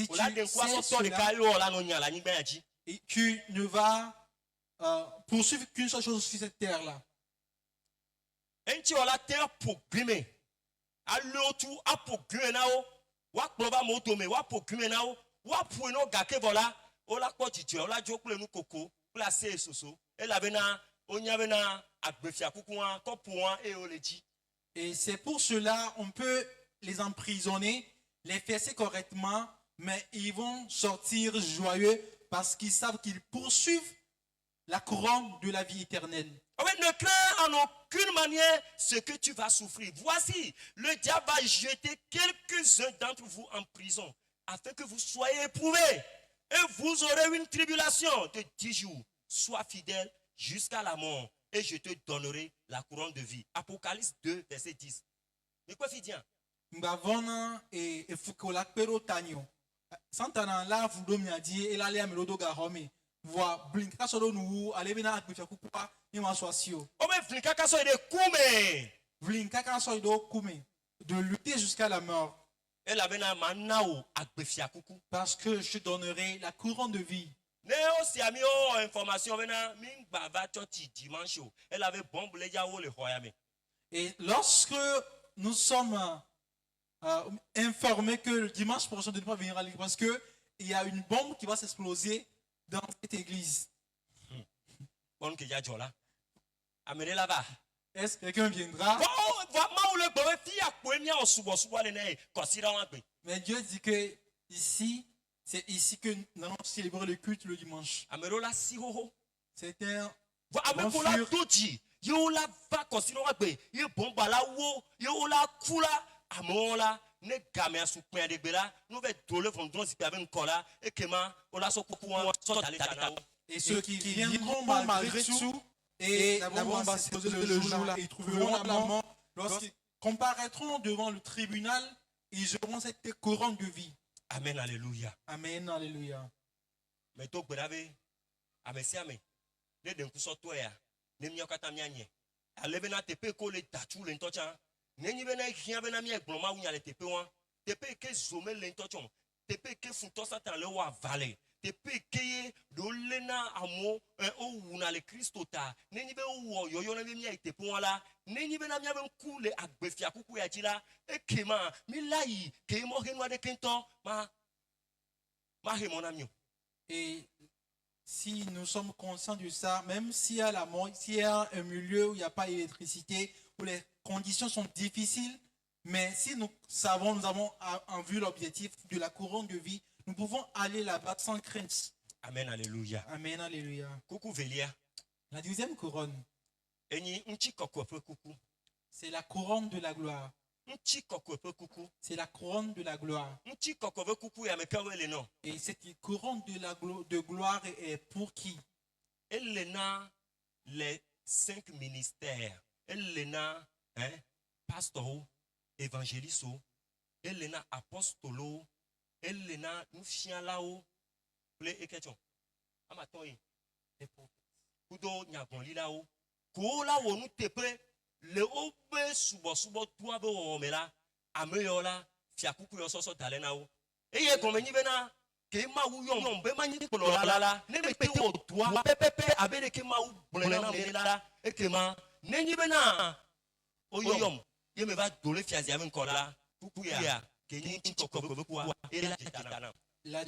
tu sais cela, et tu ne vas poursuivre qu'une seule chose sur cette terre-là. Et c'est pour cela on peut les emprisonner, les fesser correctement, mais ils vont sortir joyeux parce qu'ils savent qu'ils poursuivent la couronne de la vie éternelle. Ne crains en aucune manière ce que tu vas souffrir. Voici, le diable va jeter quelques-uns d'entre vous en prison afin que vous soyez éprouvés. Et vous aurez une tribulation de 10 jours. Sois fidèle jusqu'à la mort et je te donnerai la couronne de vie. Apocalypse 2, verset 10. Mais quoi, Fidian? Mbavona et Fukola Pero Tanyo. Santana la Vudomia dit et la Lea Melodo Garome. voit blinka solo nous aller bena akbifia kukupa ni maswasio. Ome flinka kaso ede kume. Blinka kaso ido kume de lutter jusqu'à la mort Et la bena manao akbefia kuku. parce que je te donnerai la couronne de vie. Ne aussi ami o information bena min bava choti dimanche. Elle avait bombe le yawo le hoyame. Et lorsque nous sommes informés que le dimanche prochain de ne pas venir à l'église parce que il y a une bombe qui va s'exploser dans cette église. Bon que ya jola. Amene là-bas. Est-ce que quelqu'un viendra? Mais Dieu dit que ici, c'est ici que nous allons célébrer le culte le dimanche. C'est un bon fur. Et ceux qui viendront malgré tout, et la bombe va s'exploser le jour-là, ils trouveront la mort. Lorsqu'ils comparaîtront devant le tribunal, ils auront cette couronne de vie. Amen, alléluia. Amen, alléluia. Mais to brave, amesiame, le den kusoto ya, ne miokata mianye. Alebena tepe ko le tatu le ntocha. Nenyi bena hia bena mi egbonma wunya le tepe wan. Tepe ke zome le ntochon. Tepe ke funto satan le wa vale. Tepe ke do lena amo o wuna le Kristo ta. Nenyi be wo yoyo na mi tepe wan la. Nenyi bena mi ben ku le agbefia kuku ya jila. Ekema mi lai ke mo henwa de kento ma hemona mi. Et si nous sommes conscients de ça, même s'il y a la mort, s'il y a un milieu où il n'y a pas d'électricité, où les conditions sont difficiles, mais si nous savons, nous avons en vue l'objectif de la couronne de vie, nous pouvons aller là-bas sans crainte. Amen, alléluia. Amen, alléluia. Coucou Velia. La deuxième couronne, Eni nchi kokwepe kuku. c'est la couronne de la gloire. Nchi kokwepe kuku. C'est la couronne de la gloire. Nchi kokwepe kuku ya mekawele no. Et cette couronne de gloire est pour qui? Elle n'a les 5 ministères. Elle n'a pasteur, évangéliste, elle n'a apostolo, elle n'a nufialao, ple ekechon. Amatoyi. Kudo nyagonli lao. Kola wonu tepe le obe subo tua be omela ameyola fiakuku yo soso talenao. Eye komeni bena ke ma wu yom be mani kolo la ne be te o tua pepepe abele ke ma wu blena mela e ke ma nenyi bena o yom ye me va dole fiazia men kola kuku ya ke ni chiko ko kwa e la titana. La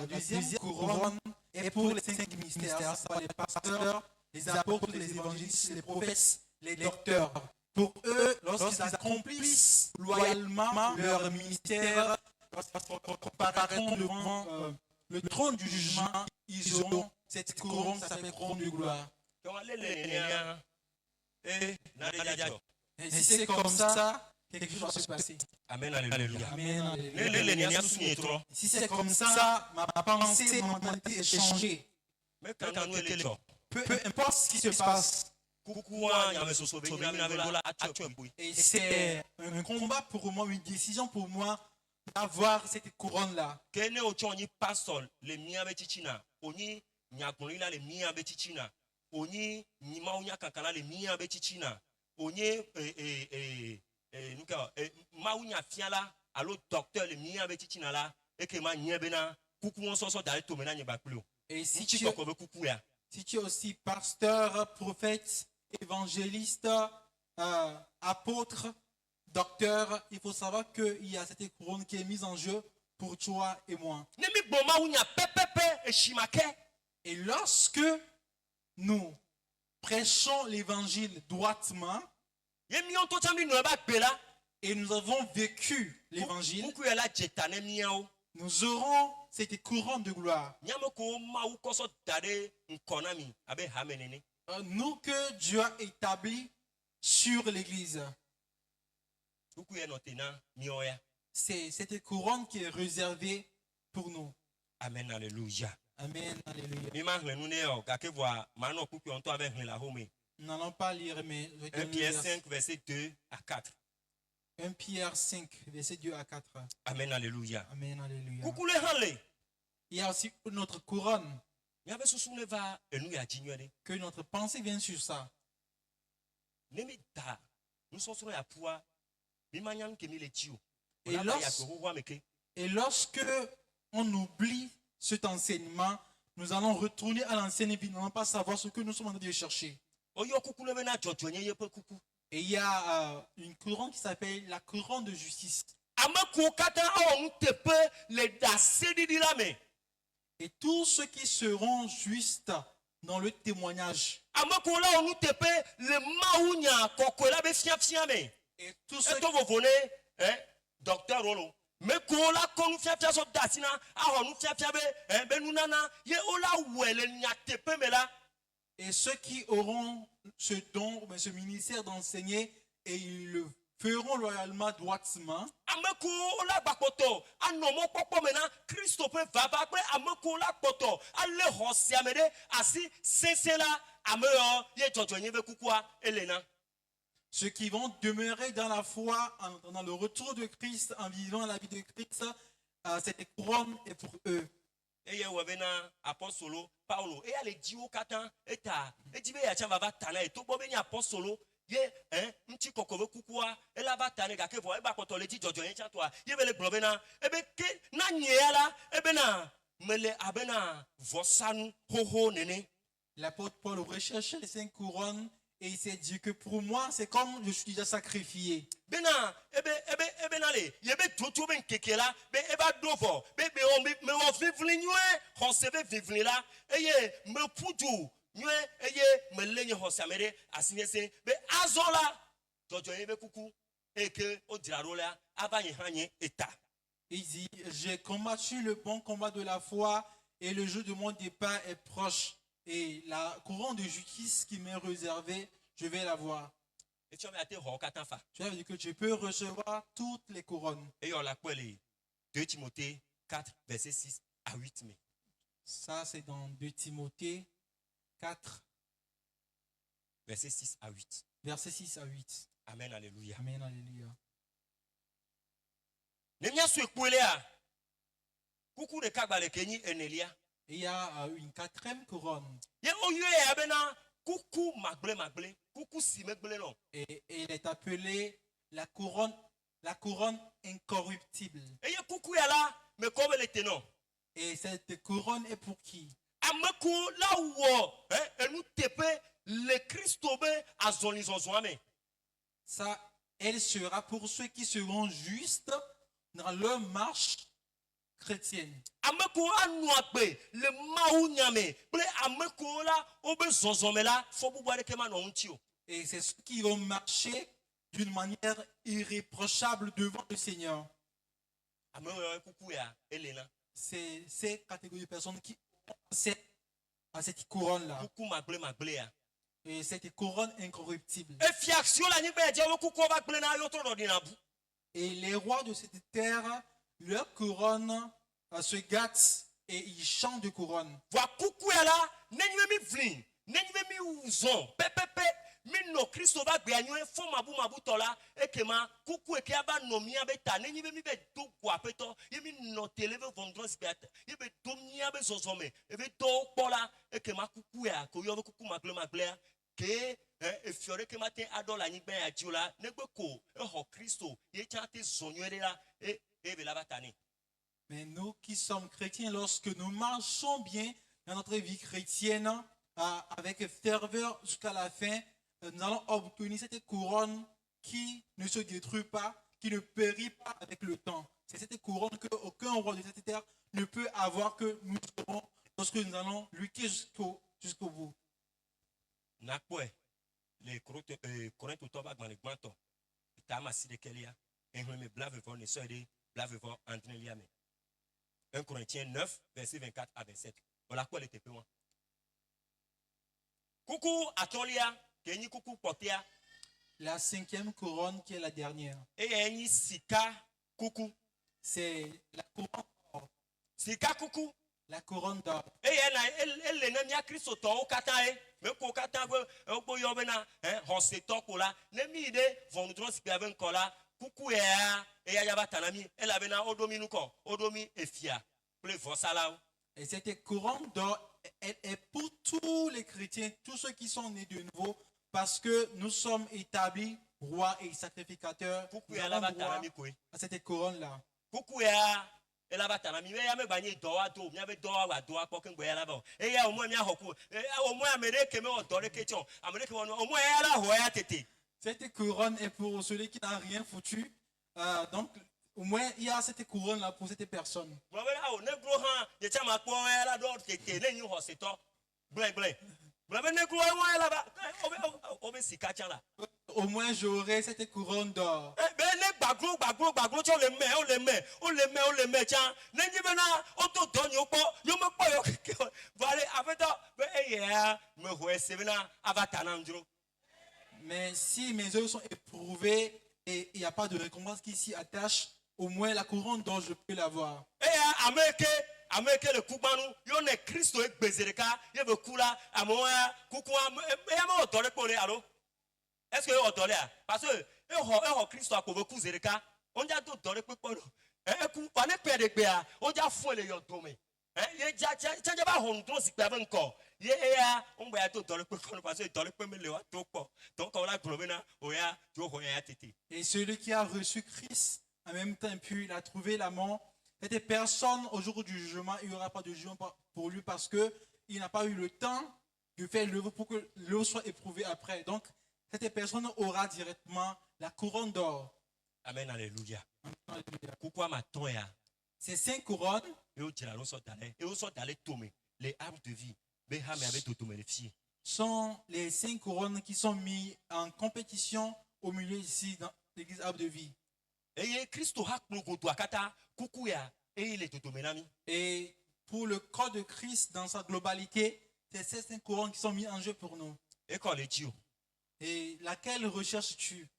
deuxième couronne est pour les 5 ministères, c'est les pasteurs, les apôtres, les évangélistes, les prophètes, les docteurs. Pour eux, lorsqu'ils accomplissent loyalement leur ministère, lorsqu'ils comparaîtront devant le trône du jugement, ils auront cette couronne, ça s'appelle couronne de gloire. Et si c'est comme ça, quelque chose va se passer. Amen, alléluia. Amen, alléluia. Si c'est comme ça, ma pensée, ma mentalité est changée. Peu importe ce qui se passe. Et c'est un combat pour moi, une décision pour moi d'avoir cette couronne-là. Et si tu es aussi pasteur, prophète, évangéliste, apôtre, docteur, il faut savoir qu'il y a cette couronne qui est mise en jeu pour toi et moi. Et lorsque nous prêchons l'évangile droitement, et nous avons vécu l'évangile, nous aurons cette couronne de gloire. Nous que Dieu a établi sur l'église. C'est cette couronne qui est réservée pour nous. Amen, alléluia. Amen, alléluia. Nous n'allons pas lire, mais 1 Pierre 5, verset 2 à 4. 1 Pierre 5, verset 2 à 4. Amen, alléluia. Amen, alléluia. Coucou les halles. Il y a aussi notre couronne. Nyave susune va enu ya jinywede. Que notre pensée vienne sur ça. Nemi da. Nous sommes sur la poix. Bimanyam kemi le tio. Et Et lorsque on oublie cet enseignement, nous allons retourner à l'ancienne et puis nous n'allons pas savoir ce que nous sommes en train de chercher. Et il y a une couronne qui s'appelle la couronne de justice. Et tous ceux qui seront justes dans le témoignage. Et tous ceux qui... Docteur Rolo. Mais kola konu fiafia so dasina ahonu fiafia be be nunana ye ola wele nyatepe mela. Et ceux qui auront ce don, ce ministère d'enseigner, et ils le feront loyalement, droitement. Ameko ola bakoto anomo popo mena Christophe vava pe ameko ola poto alle hosiamede asi sensela ameo ye jojonye be kukua elena. Ceux qui vont demeurer dans la foi, dans le retour de Christ, en vivant la vie de Christ, cette couronne est pour eux. Et apostolo Paulo et allez dire au katan et ta et dit ya chamba va tana et to bobeni apostolo ye nti kokove kukua et la va tana ga ke vo e ba ko to le ti jojo yen cha toi ye be le globena e be ke na nyela e be na mele abena vosanu ho nene. L'apôtre Paul recherchait les 5 couronnes. Et il s'est dit que pour moi, c'est comme je suis déjà sacrifié. Il dit, j'ai combattu le bon combat de la foi et le jour de mon départ est proche. Et la couronne de justice qui m'est réservée, je vais l'avoir. Tu as dit que tu peux recevoir toutes les couronnes. Et on l'appelle 2 Timothée 4, verset 6 à 8. Ça, c'est dans 2 Timothée 4, verset 6 à 8. Verset 6 à 8. Amen, alléluia. Amen, alléluia. Et il y a une 4e couronne. Et elle est appelée la couronne incorruptible. Et cette couronne est pour qui? Ça, elle sera pour ceux qui seront justes dans leur marche chrétienne. Et c'est ceux qui vont marcher d'une manière irréprochable devant le Seigneur. C'est ces catégories de personnes qui ont cette couronne-là. Et cette couronne incorruptible. Et les rois de cette terre, leur couronne se gâte et ils chantent de couronne. Mais nous qui sommes chrétiens, lorsque nous marchons bien dans notre vie chrétienne, avec ferveur jusqu'à la fin, nous allons obtenir cette couronne qui ne se détruit pas, qui ne périt pas avec le temps. C'est cette couronne qu'aucun roi de cette terre ne peut avoir, que nous aurons lorsque nous allons lutter jusqu'au bout. Les Corinthiens toba dans les gmanto tamasi de kelia enhleme blave von ne soide blave von André liame 1 Corinthiens 9 verset 24 à 27. Voilà quoi les témoins. Coucou atolia kenyi coucou portia la 5e couronne qui est la dernière. Et enyi sika coucou, c'est la couronne d'or. Sika coucou, la couronne d'or. Et elle ne mia Christo to katae. Mais pour kata go yobena hose tokola ne mi de von dros biaven kola kuku ya e ya ba tanami elle avait na odomi nuko odomi efia ple vosala. Et cette couronne d'or elle est pour tous les chrétiens, tous ceux qui sont nés de nouveau, parce que nous sommes établis rois et sacrificateurs. Kuku Nous ya avons laba droit tanami koe. à cette couronne-là. Kuku ya elaba tanami we ya me banye doa do mia be doa wa doa ko kengbe ya laba. E ya omo mia hoku. Omo Amerike me o dore kecho. Amerike wono omo ya la ho ya tete. Cette couronne est pour celui qui n'a rien foutu. Donc, au moins, il y a cette couronne-là pour cette personne. Bro be la o ne gro han ye chama ko ya la do tete le yin ho seto. Ble ble. Bro be ne gro wa ya laba. Obe sika la. Au moins, j'aurai cette couronne d'or. Ben ne bagro cho le me chan. Ne ji bena o to don yo mo yo. Vale afeta be ya me ho ese bena avata na njuro. Mais si mes œuvres sont éprouvées et il n'y a pas de récompense qui s'y attache, au moins la couronne d'or, je peux l'avoir. Ameke le kubanu yo ne Kristo ekbezereka ye be kula amoya kuku ya mo dole pole alo. Est-ce que o dole a? Parce que e ho Kristo akobe kuzereka onja do dole pe polo. Ku pa ne pe de gbe a onja fun le yo dome. Ye ja ba hon don si pe ba nko. Ye ya onbo ya do dole pe polo parce que dole pe me le wa to po. Donc on la globena oya jo ho ya tete. Et celui qui a reçu Christ, en même temps, puis il a trouvé l'amour, cette personne, au jour du jugement, il n'y aura pas de jugement pour lui parce qu'il n'a pas eu le temps de faire l'œuvre pour que l'œuvre soit éprouvée après. Donc, cette personne aura directement la couronne d'or. Amen, alléluia. Kuku amaton ya. Ces 5 couronnes Et au sort d'aller tomber les arbres de vie. Beham avec tout tomber les filles. sont les 5 couronnes qui sont mises en compétition au milieu ici dans l'église Arbre de Vie. Et Christo hak progoto akata kuku ya et il est tout menami. Et pour le corps de Christ dans sa globalité, c'est ces 5 couronnes qui sont mises en jeu pour nous. Et quand les tio Et laquelle recherches-tu?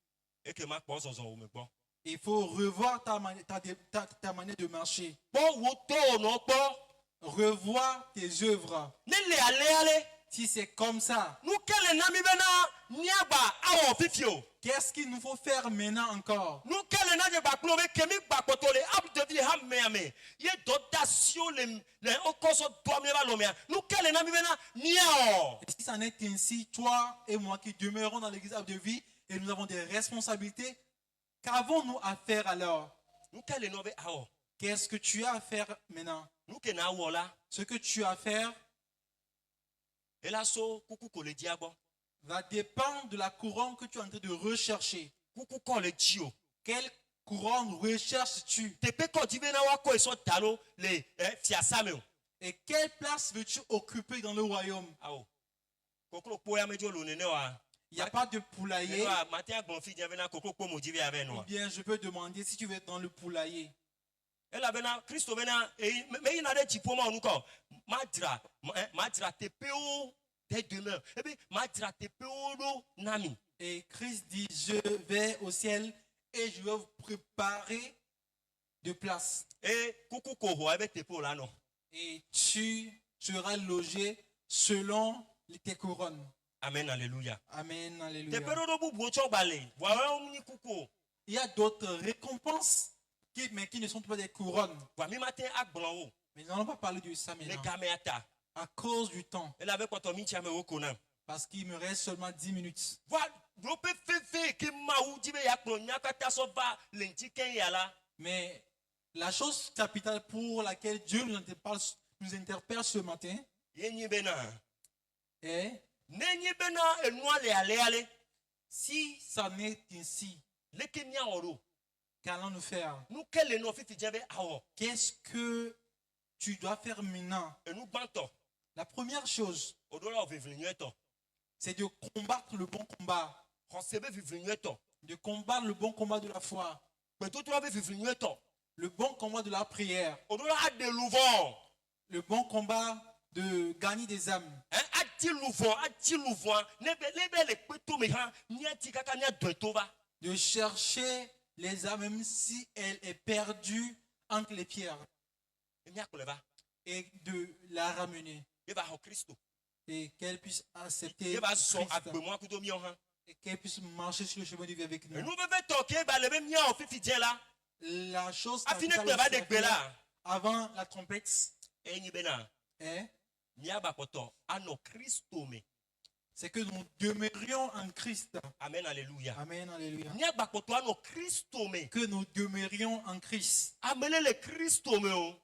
et que ma pense en me bon. Il faut revoir ta manière de marcher. Bon woto no bon. Revoir tes œuvres. Ne le ale. Si c'est comme ça, Nous quel nami bena niaba awo fifio. qu'est-ce qu'il nous faut faire maintenant encore? Nous quel nage ba plombe kemi ba potole ab de vie ham me ame. Ye dotation les okoso toi me ba lomia. Nous quel nami bena niao. Et si ça n'est ainsi, toi et moi qui demeurons dans l'église Arbre de Vie et nous avons des responsabilités, qu'avons-nous à faire alors? Nous quel nobe awo. Qu'est-ce que tu as à faire maintenant? Nous que na wola. Ce que tu as à faire Et là so kuku ko le diabo. va dépendre de la couronne que tu es en train de rechercher. Kuku ko le dio. Quelle couronne recherches-tu? Te pe ko dibe na wa ko eso talo le fiasame o. Et quelle place veux-tu occuper dans le royaume? Awo. Kokro po ya mejo lo nene wa. Il n'y a pas de poulailler. Matin bon fi dia vena kokro po mo dibe avec Ou nous. bien je peux demander si tu veux être dans le poulailler. Et là vena Christo vena mais il n'a de tipo ma nuko. Madra te pe o dès demain. Et puis madra te pe o do nami. Et Christ dit, je vais au ciel et je vais vous préparer de place. Et kuku ko ho avec te pe là non. Et tu seras logé selon tes couronnes. Amen alléluia. Amen, Te alléluia. pe do bu bo cho balé. Voilà on ni kuku. Il y a d'autres récompenses, mais qui ne sont pas des couronnes. Wa mi matin ak blanc o. Mais nous n'allons pas parler de ça Les maintenant. caméata. À cause du temps. Et là avec quand on mi chame o kona. Parce qu'il me reste seulement 10 minutes. Voilà, blope fefe que maou dibe ya klonya kata so ba lenti ken ya la. Mais la chose capitale pour laquelle Dieu nous interpelle ce matin Yenyi bena. est, Nenyi bena enwa le ale. si ça n'est ainsi, Le kenya oro. qu'allons-nous faire? Nous quel no fifi djebe awo. Qu'est-ce que tu dois faire maintenant? Et nous banto. La première chose, Odola o vivlinyo eto. c'est de combattre le bon combat. Ronsebe vivlinyo eto. De combattre le bon combat de la foi. Beto to be vivlinyo eto. Le bon combat de la prière. Odola a de louvon. Le bon combat de gagner des âmes. Ati louvon. Nebe le peto me han. Niati kaka nia doeto va. De chercher les âmes même si elle est perdue entre les pierres. E mi akoleva. Et de la ramener. E va ho Christo. Et qu'elle puisse accepter E va so Christ. agbe mo akudo mi han. Et qu'elle puisse marcher sur le chemin du vie avec Et nous. nous bebe toke ba le même nia o fifi dje la. La chose Afine capitale te va aussi de à gbe faire la. avant la trompette Enyi bena. est Niabakoto ano Christo me. C'est que nous demeurions en Christ. Amen, alléluia. Amen, alléluia. Niabakoto ano Christo me. Que nous demeurions en Christ. Amele le Christo me o.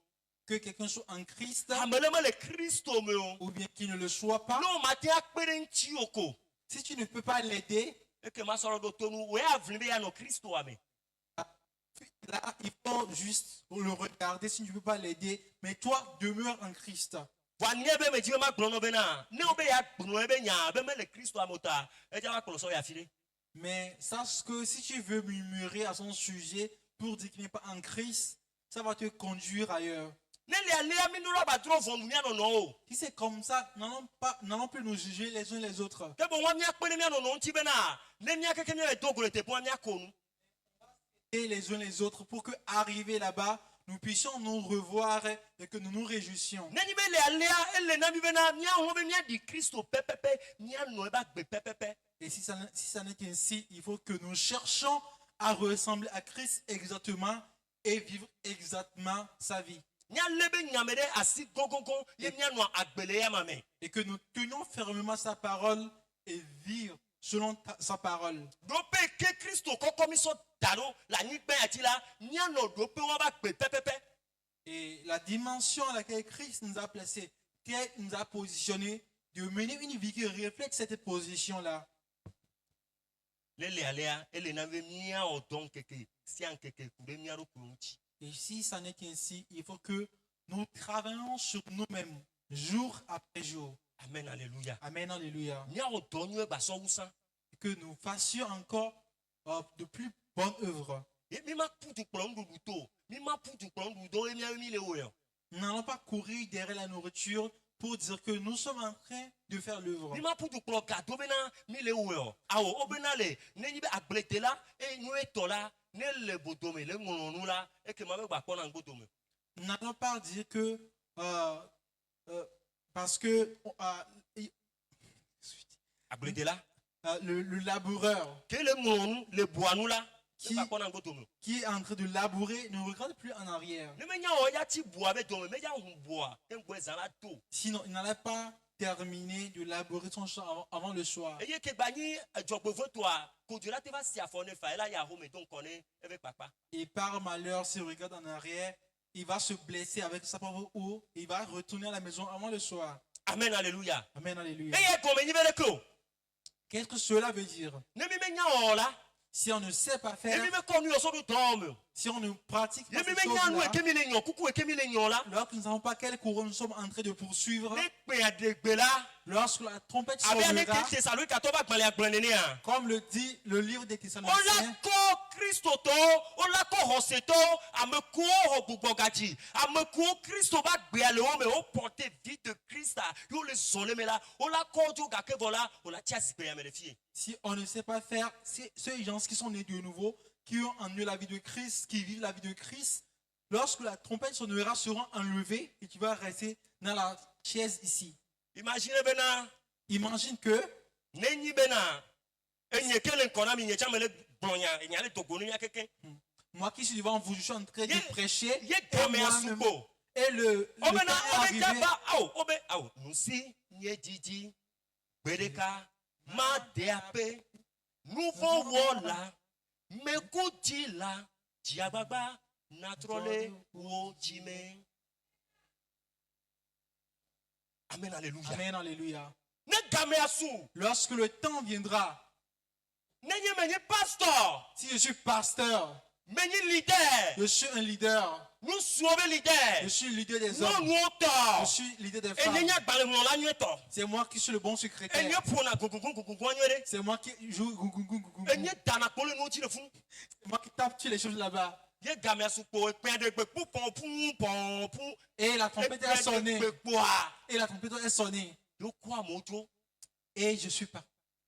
Que quelqu'un soit en Christ Amele le Christo me o. ou bien qu'il ne le soit pas. No matia perenti oko. Si tu ne peux pas l'aider, Et que ma soro do tonu we avlimbe ya no Christo ame. là, il faut juste le regarder si tu ne peux pas l'aider. Mais toi, demeure en Christ. Wanyebe me jibe ma glono bena. Ne obe ya gbono ebe nya be me le Christo amota. E jawa koloso ya file. Mais sache que si tu veux murmurer à son sujet pour dire qu'il n'est pas en Christ, ça va te conduire ailleurs. Ne le alea minura ba dro von nya no no. Si c'est comme ça, n'allons plus nous juger les uns les autres. Ke bon wa mia pene mia no no nti bena. Ne mia keke mia dogole te bo mia konu. Et les uns les autres pour que, arrivé là-bas, nous puissions nous revoir et que nous nous réjouissions. Ne ni be le alea ele na mi bena mia ho be mia di Christo pepepe mia no e ba gbe pepepe. Et si ça n'est ainsi, il faut que nous cherchions à ressembler à Christ exactement et vivre exactement sa vie. Nya lebe nyamede asi gogogo ye mia no agbele ya mame. Et que nous tenions fermement sa parole et vivre selon sa parole. Dope ke Christo kokomi so dalo la ni gbe ati la mia no dope wa ba gbe pepepe. Et la dimension à laquelle Christ nous a placés, qu'il nous a positionnés, de mener une vie qui reflète cette position-là. Lele alea ele na ve mia o don keke si an keke kube mia ro kunchi. Et si ça n'est qu'ainsi, il faut que nous travaillions sur nous-mêmes, jour après jour. Amen, alléluia. Amen, alléluia. Mia o don yo ba so wusan. Que nous fassions encore de plus bonnes œuvres. E mi ma putu plon du buto. Mi ma putu plon du do e mia mi le o yo. Nous n'allons pas courir derrière la nourriture pour dire que nous sommes en train de faire l'œuvre. Mi ma putu plon gado bena mi le o yo. Awo obena le ne ni be agblete la e nyu eto la ne le bodome le ngononu la e ke ma be gba pona ngodome. Nous n'allons pas dire que parce que Agblete la le laboureur ke le ngonu le boanu la Qui- ba pona ngodome. qui est en train de labourer ne regarde plus en arrière. Ne me nya o ya ti boa be dome me ya hu boa ke ngwe zala to. Sinon, il n'allait pas terminer de labourer son champ avant le soir. Eye ke bani jogbovo to a ko dira te va si afone fa ela ya home donc connaît avec papa. Et par malheur, s'il regarde en arrière, il va se blesser avec sa propre eau et il va retourner à la maison avant le soir. Amen, alléluia. Amen, alléluia. Eye ko me ni be le ko. Qu'est-ce que cela veut dire? Ne mi me nya o la. Si on ne sait pas Ne faire, mi me ko nu o so du dom. si on ne pratique Ne pas mi ces me nya nu e choses-là, ke mi le nyon kuku e ke mi le nyon la. lorsque nous ne savons pas quel courant nous sommes en train de poursuivre, Ne pe adegbe la. lorsque la trompette Abi ame sonnera, ke Thessalonique ka to ba gbale agblene ni a. comme le dit le livre des O Thessaloniciens, la ko Christo to, o la ko hose to, ame ko o gbugbo gaji. Ame ko Christo ba gbe ale o me o porter vie de Christ a. Yo le zole me la. O la ko jo ga ke vola, o la tia sipe ya me le fie. si on ne sait pas faire, ceux gens qui sont nés de nouveau, qui ont en eux la vie de Christ, qui vivent la vie de Christ, lorsque la trompette sonnera, seront enlevés et tu vas rester dans la chaise ici. Imagine bena, Imagine que nenyi bena. Enye kele nkona mi nye chamele blonya, enyale togonu nya keke. moi qui suis devant vous, je suis en train de prêcher Ye et, game moi-même- asuko. et le temps Obena est obe arrivé. jaba au obe au. Nusi nye jiji. Bedeka ma deape. Nouveau wola. Mekuti la. Diababa natrole wo jime. Amen, alléluia. Amen, alléluia. Ne game asu. Lorsque le temps viendra, Nenye menye pastor. si je suis pasteur, Menye leader. je suis un leader, Nous sauver leader. je suis leader des Non hommes, nous je autant. suis leader des Et femmes. nenya gbale mo la nyeto. C'est moi qui suis le bon Enye secrétaire. pona gugugugugu anyere. C'est moi qui joue Enye dana kole no ti le fun. C'est moi qui tape sur les choses là-bas. Ye game asupo epen de gbe pupon pun pun. Et la trompette a sonné. Gbe poa. Et la trompette a sonné. Yo kwa mojo. Et je suis pas.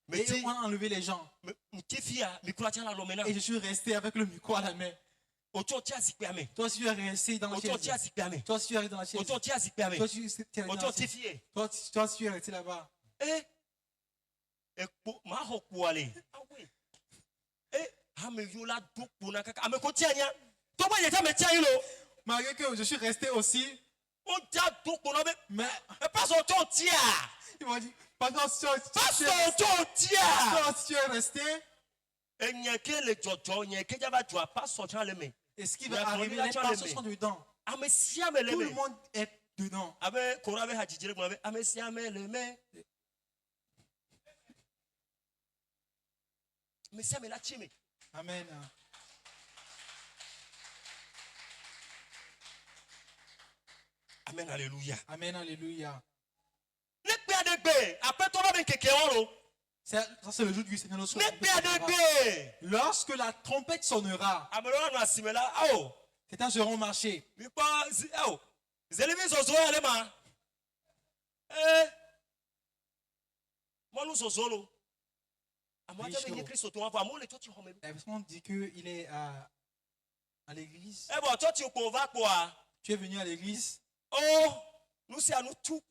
Mais Et ti on a enlevé les gens. ti fia mi kula tia la lo mena. Et je suis resté avec le micro à la main. Ojo ti azikpe ame. Toi aussi tu es resté dans la Ojo ti chaise. azikpe ame. Toi aussi tu es resté dans la chaise. Ojo ti azikpe ame. Toi aussi tu es resté dans Ojo la ti chaise. fie. Toi aussi tu es resté là-bas. Eh. Ekpo ma ho kwale. Awe. Eh, ame yo la dokpo na kaka. Ame ko ti anya. To ba ye ta me ti ayin lo. Malgré que je suis resté aussi, On dit à tout qu'on avait. Mais Mais pas son ton tia. ils m'ont dit, pendant ce temps, Pas son ton tia. si tu es resté, Et n'y a que les jojo, n'y a que Java doit pas sortir à l'aimer. et ce qui Mais va à arriver, mon les avis, personnes tu as sont dedans. Ah, mais si à me Tout le l'aimer. monde est dedans. Ah, mais qu'on avait hadjidjire, qu'on avait. Ah, mais si à me l'aimer. Mais si à me la chimé. Amen. Amen, alléluia. Amen, alléluia. Ne pas de bé. Après, toi, va bien quelqu'un. Ça, c'est le jour du Seigneur. Ne pas de bé. Lorsque la trompette sonnera, Amelon, on a simé là. Oh. certains seront marchés. Mais pas. Oh. Zélémi, zozo, allez, ma. Eh. Moi, nous, zozo. À moi, j'avais écrit sur toi. Moi, les toi, tu remets. La personne dit qu'il est à l'église. Eh bon, toi, tu peux voir quoi? Tu es venu à l'église. Oh. Nous, c'est à nous tout.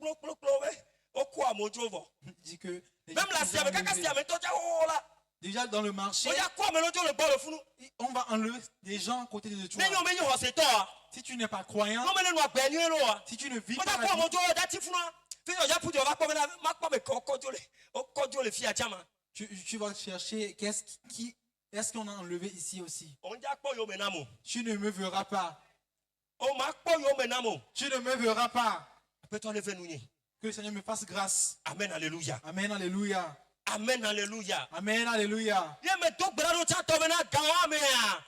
Au quoi, mon Dieu? Il dit que les Même gens la qui siame, ont quand enlevé- siame, toi, tu as oh là. déjà dans le marché, Il y a quoi, mais l'autre, le bord, le fou. on va enlever des gens à côté de toi. Mais nous, c'est toi. Si tu n'es pas croyant, Non, mais nous, béni, là. si tu ne vis Mais pas la d'accord, vie, mon Dieu, dati fou, là. Fais déjà pour dire, va pas me les filles à Tiama. tu vas chercher est-ce qu'on a enlevé ici aussi. On dit à quoi, yo, menamo. Tu ne me verras pas. On m'a quoi, yo, menamo. Tu ne me verras pas. Après-toi, lever nous. Que le Seigneur me fasse grâce. Amen, alléluia. Amen, alléluia. Amen, alléluia. Amen, alléluia. Viens me donc, bravo, tu as tombé dans gawa, mais.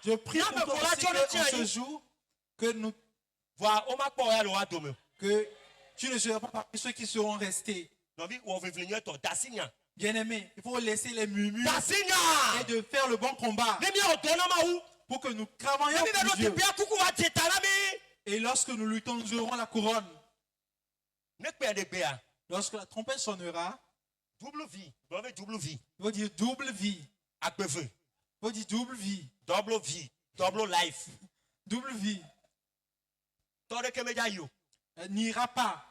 Je prie Non, pour mais toi voilà, aussi tu as le que, tien, en ce il- jour, que Voilà, on m'a quoi, là, à demain. que tu ne seras pas parmi ceux qui seront restés. Non, oui, on veut venir, toi, Dassinia. Bien-aimés, il faut laisser les murmures Dassinia. et de faire le bon combat Les miens, on donne à où? pour que nous travaillions Mais pour Dieu. bien, coucou, va te talami. Et lorsque nous luttons, nous aurons la couronne. Ne pas de béa. Lorsque la trompette sonnera, Double vie. Double vie. il faut dire double vie. À peu près. Il faut dire double vie. Double vie. Double life. Double vie. Tore que me yo. N'ira pas.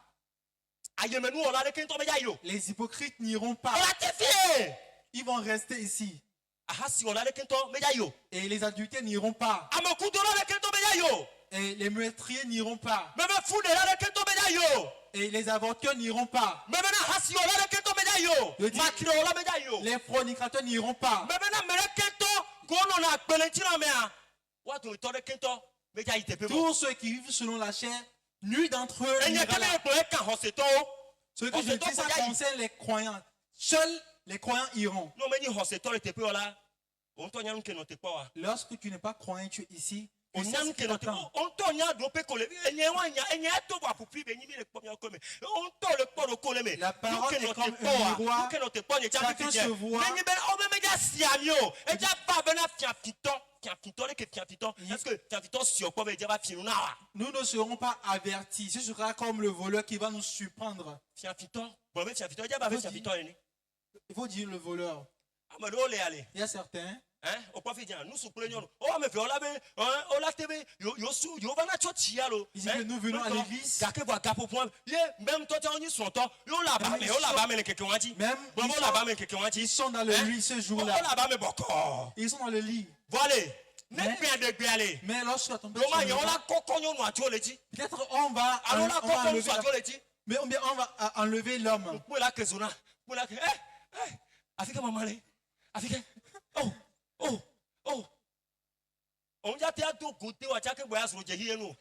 Aïe, mais nous, on a le quinto me yo. Les hypocrites n'iront pas. On a te fait. Ils vont rester ici. Ah, si on a le quinto me yo. Et les adultères n'iront pas. À mon coup de le quinto me yo. Et les meurtriers n'iront pas. Mais me fou de là le quinto me yo. Et les avorteurs n'iront pas. Mais maintenant, si on a le quinto me yo. Je dis- Makiro la me yo. Les fornicateurs n'iront pas. Mais maintenant, mais le quinto, qu'on a pelentino me a. What do we tore quinto? Me ya ite pe. Tous ceux qui vivent selon la chair, nul d'entre eux Et il y a n'ira là. quelqu'un qui a hoseto. Ce que on je se dis, ça doit pas y aller. concerne les croyants. Seuls les croyants iront. Non, mais ni hoseto le te pe là. On t'en a un que non te pas. Lorsque tu n'es pas croyant, tu es ici. Tu On sais y a ce un qui que non te t'attend. on t'en a dopé collé. Et n'y a tout va pour plus béni le premier comme. On t'en le pas le collé. La parole est comme un miroir. Que non te pas, Chacun se voit. Mais ni ben, on me dit si amio. Et déjà pas ben à fiafiton. Fiafiton que fiafiton. Est-ce que fiafiton sur quoi veut dire va finir là? Nous ne serons pas avertis. Ce sera comme le voleur qui va nous surprendre. Fiafiton. Bon, mais fiafiton, il y a pas fiafiton. Il faut dire le voleur. Ah, mais on est allé. Il y a certains. Hein, au pas fait nous souffrons. Oh, mais on l'a ben, on l'a TV, yo va na chochi lo. Il dit que nous venons à l'église. Gake voit gapo point. Même toi tu as son temps, yo là bas mais on là bas mais quelqu'un a dit. Même Bon là bas mais quelqu'un a dit. ils sont dans le Hein? lit ce On jour-là. là bas mais boko. Ils sont dans le lit. Voilà. Mais- Ne bien de bien aller. Mais lorsque la tempête Yo ma yo sonnera, la kokonyo no atio le dit. peut-être on va Alors la kokonyo enlever so atio le dit. mais on va enlever l'homme. Pour la kezona. Pour la Afrique maman le. Afrique. Oh. On ya te a to gote wa chake boya so je hiye no.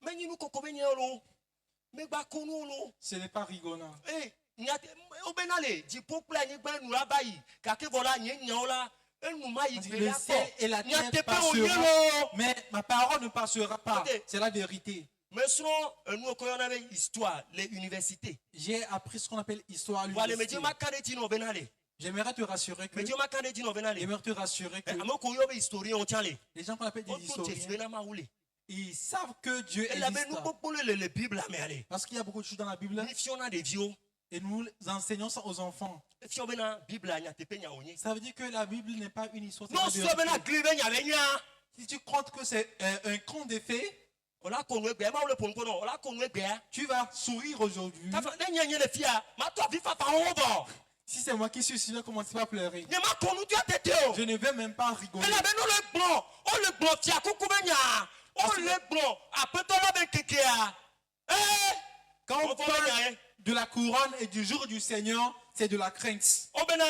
Mais nous koko benye lo. Mais ba kono lo. Ce n'est pas rigolant. Eh, nyate o benale, di popla ni gba nu la bayi. Kake vola nye nyaola. Enu ma yi Le ciel et la terre Nyate pe o passeront, yelo. mais ma parole ne passera pas. Ok. C'est la vérité. Mais sinon, nous avons une histoire, les universités. J'ai appris ce qu'on appelle histoire à Voilà, mais l'université. Dieu m'a candidat no benale. J'aimerais te rassurer que Mais Dieu m'a candidat no benale. j'aimerais te rassurer que Amo ko yo be historien on tiale. les gens qu'on appelle On des tout te historiens, na ma oule. ils savent que Dieu Et la ben existe. nous beaucoup le Bible là mais allez. Parce qu'il y a beaucoup de choses dans la Bible Ni fiona des vieux. et nous enseignons ça aux enfants. Fio bena Bible là nya te pe nya onye. Ça veut dire que la Bible n'est pas une histoire. c'est Non la so vérité. bena gribe nya be nya. Si tu crois que c'est un conte de fées, On la konwe gbe ma ole pon kono. On la konwe gbe. tu vas sourire aujourd'hui. Ta fa nya nya le fia. Ma to bi fa fa on bon. Si c'est moi qui suis sûr, je vais commencer par pleurer. Ne m'a connu tu as tête. Je ne vais même pas rigoler. Elle avait nous le blanc. Oh le blanc, tu as coucou benya. Oh le blanc. Après toi là ben kékéa. Quand on parle de la couronne et du jour du Seigneur, c'est de la crainte. Oh bena,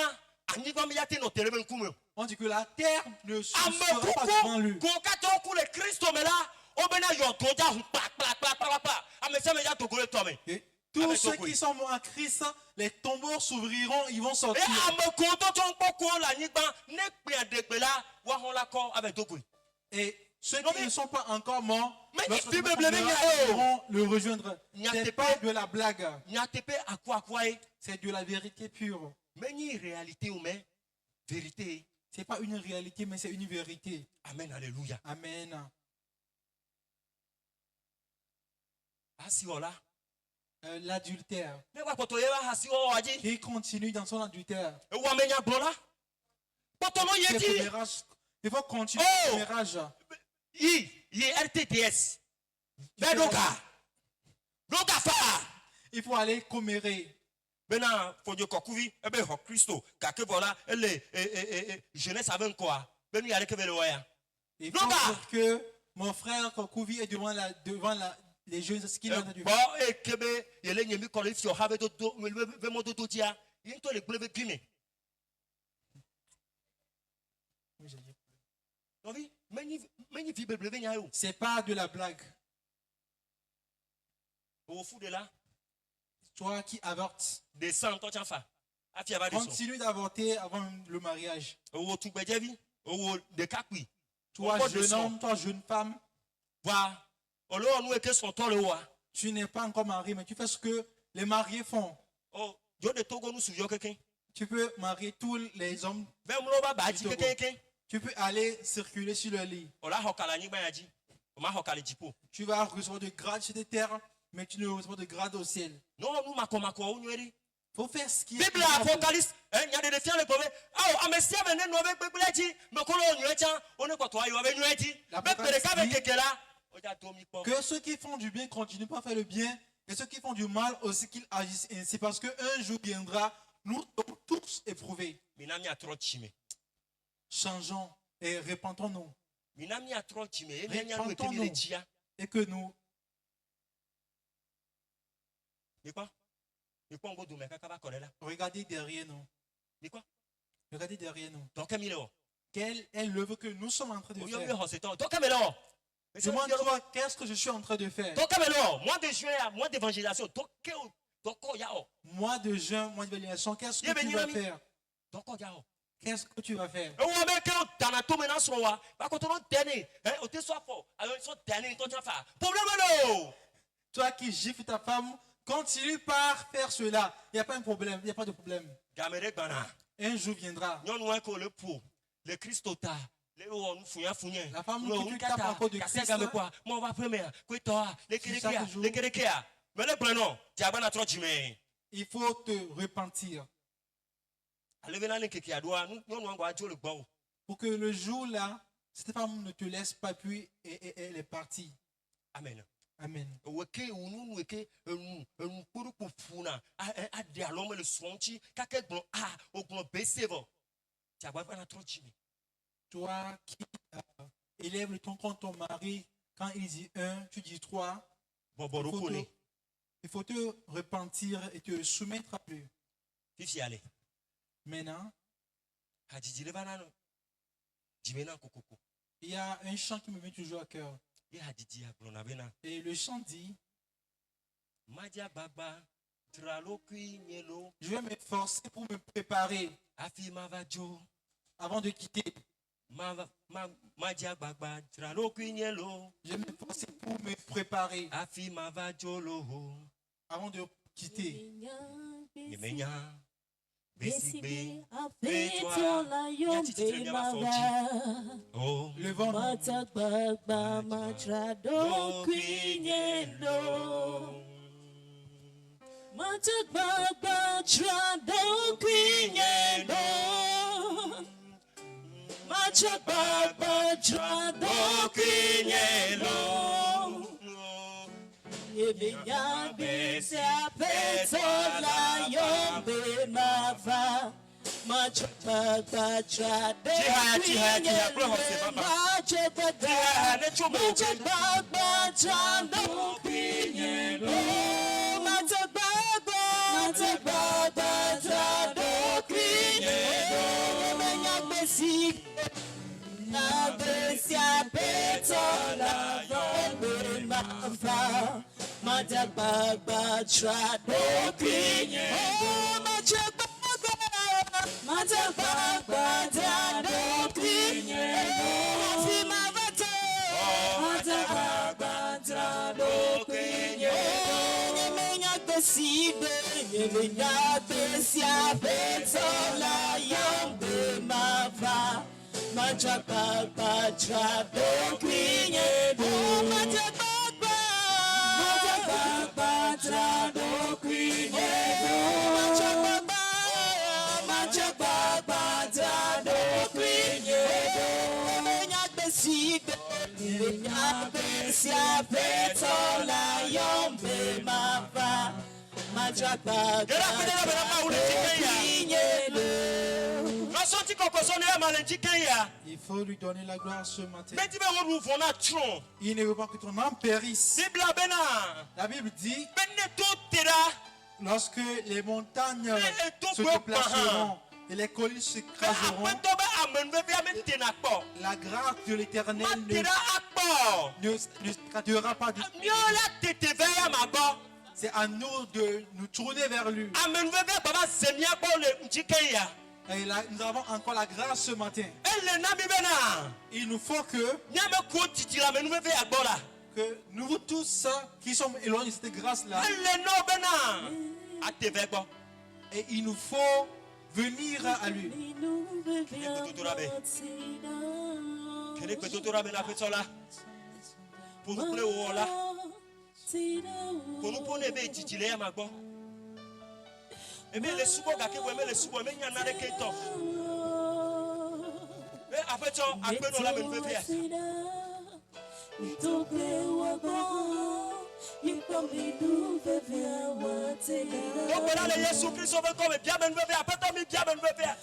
ani va miate no tele ben kume. On dit que la terre ne sera Ame pas devant lui. kuku, kokato ku le Christ mais là, oh bena yo toja hu pa. Ame se me ya to gole to me. Et tous ceux qui sont morts en Christ, les tombeaux s'ouvriront, ils vont sortir. Et ame konto ton poko la nigba ne pe adegbe la wa hon la ko avec to Et ceux qui ne sont pas encore morts, mais lorsque il le Bible Seigneur iront le rejoindre. Il y a Ce n'est des pas pe- de la blague, nya tepe akwa c'est de la vérité pure. mais ni réalité ou mais vérité. Ce n'est pas une réalité, mais c'est une vérité. Amen, alléluia. Amen. Asi ola. L'adultère. Ne wa poto ye wa asi o aji. Qui continue dans son adultère. E wa menya blola. Poto no C'est yeti. commérage. Il faut continuer Oh! le commérage. Yi RTDS. Bedoka. Doka fa. Il faut aller commérer. Bena fonyo kokuvi ebe ho Christo kake vola ele jeunesse avec quoi. Benu yale ke vele waya. Il faut Loga! dire que mon frère Kokouvi est devant les jeunes, ce qu'il a entendu. Bon e kebe yele nyemi kole fi o have do ve mo do dia. Yin to le gbele gime. Non vi meni vi bebe nya yo. C'est pas de la blague. O fu de là. Toi qui avortes, Descends toi tiens fa. Afi aba descend. continue d'avorter avant le mariage. O tu gbeje vi. O de kakui. Toi, Encore jeune descend. homme, toi, jeune femme, Wa. Olo nous eke son to le wa. tu n'es pas encore marié, mais tu fais ce que les mariés font. Oh, yo de Togo nous sujo quelqu'un. Tu peux marier tous les hommes. Même l'oba ba di quelqu'un. Tu peux aller circuler sur le lit. Ola hokala ni ba ya di. O ma hokala jipo. Tu vas recevoir de grades sur des terres, mais tu ne reçois de grades au ciel. Non, nous makoma ko onweri. Il faut faire ce qui est. Bible Apocalypse, nya de fian le kove. Ah, amesia me ne no be Bible ji. Me ko lo onwe chan, one ko to ayo be nwe ji. Be pere ka be kekela. O ja to mi po. Que ceux qui font du bien continuent pas à faire le bien, et ceux qui font du mal aussi qu'ils agissent ainsi, parce qu'un jour viendra, nous serons tous éprouvés. Minami atro chime. Changeons et répentons-nous, Minami atro chime. E nya no ke mi le chia. et que nous, Ni quoi? Ni quoi ngo do me kaka ba kolela. regardez derrière nous, Ni quoi? regardez derrière nous. Donc camille o. Quelle est l'œuvre que nous sommes en train de O yo mi faire? ho se to. Donc camille o. Demande-toi, qu'est-ce que je suis en train de faire? Donc camille o. Mois de juin, mois d'évangélisation. Donc ke o. Donc ko ya o. Mois de juin, mois d'évaluation, qu'est-ce que Yé, tu béni, vas ami. faire? Donc ko ya o. Qu'est-ce que tu vas faire? E wo me ke o dana to me na so wa. Ba ko to no deni. O te so fo. Alors so deni to tia fa. Problème no. Toi qui gifles ta femme, continue par faire cela. Il n'y a pas un problème, il n'y a pas de problème. Gamere gbana. Un jour viendra. Nyɔnu wa ko le po. Le Christo ta. Le wo nu funya funya. La femme No, qui un te tape kata, encore de kase Christ, game quoi. Moi va premier. Ko to a. Le chaque kerekea. jour. Le kerekea. Mais le plano. Dia bana tro jime. Il faut te repentir Aleve na le keke adoa. Nyɔnu wa gba jo le gbo. pour que le jour-là, cette femme ne te laisse pas puis et elle est partie. Amen. Amen. Weke unu weke enu kpuru kpufuna. A de alome le sonchi. Kake gbon a ogbon besevo. Dia bana tro jime. Toi qui élèves le ton contre ton mari, quand il dit 1, tu dis 3, Bobo rokone. il faut te repentir et te soumettre à lui. Fifi ale. Maintenant, Hadiji le bana no. Jime na kokoko. il y a un chant qui me vient toujours à cœur. Ye hadiji a blona bena. Et le chant dit, Madia baba. Tralo kui nyelo. je vais m'efforcer pour me préparer Afi mavajo. avant de quitter. Madia baba. Tralo kui nyelo. Je vais m'efforcer pour me préparer Afi mavajo loho. avant de quitter. Yemenya. Besigbe, Fais-toi. afetola Yati titre bien ma yombe fonti. Oh. Le vent Matagbagba matrado kwinyelo. Matagbagba trado kwinyelo. Matagbagba trado kwinyelo. Yebenya bese afetola yombe mava. Maja bagba trado Tiha, gloire c'est papa. Maja bagba Maja bagba trado Pinyelo Maja bagba trado Pinyelo Menya besi Na besi apetola Yombe mava Maja bagba trado Pinyelo Maja Mata bagba trado Pinyelo Simavate Mata bagba trado Pinyelo Nyemenya besibe Nyemenya besia betola Yombe mava Mata bagba trado Pinyelo Mata bagba trado Pinyelo Mata bagba Jabba Dado Pinyelo Menya besibe Menya besia betola Yombe mava Majabba Dado Pinyelo Il faut lui donner la gloire ce matin. Mais tu vas rouvrir un tronc. Il ne veut pas que ton âme périsse. La Bible dit, lorsque les montagnes se déplaceront et les collines s'écraseront, la grâce de l'Éternel ne s'écratera pas du tout. C'est à nous de nous tourner vers lui. Et là, nous avons encore la grâce ce matin. Il nous faut que nous tous qui sommes éloignés de cette grâce-là, et il nous faut venir à lui. Pour nous prendre les titulaires, ma bonne. Et bien les sous-bois, les sous-bois, mais il y en a des qui sont. Mais après ça, après nous la même faire. Donc voilà les Jésus-Christ veut comme bien me faire. Après toi, bien me faire.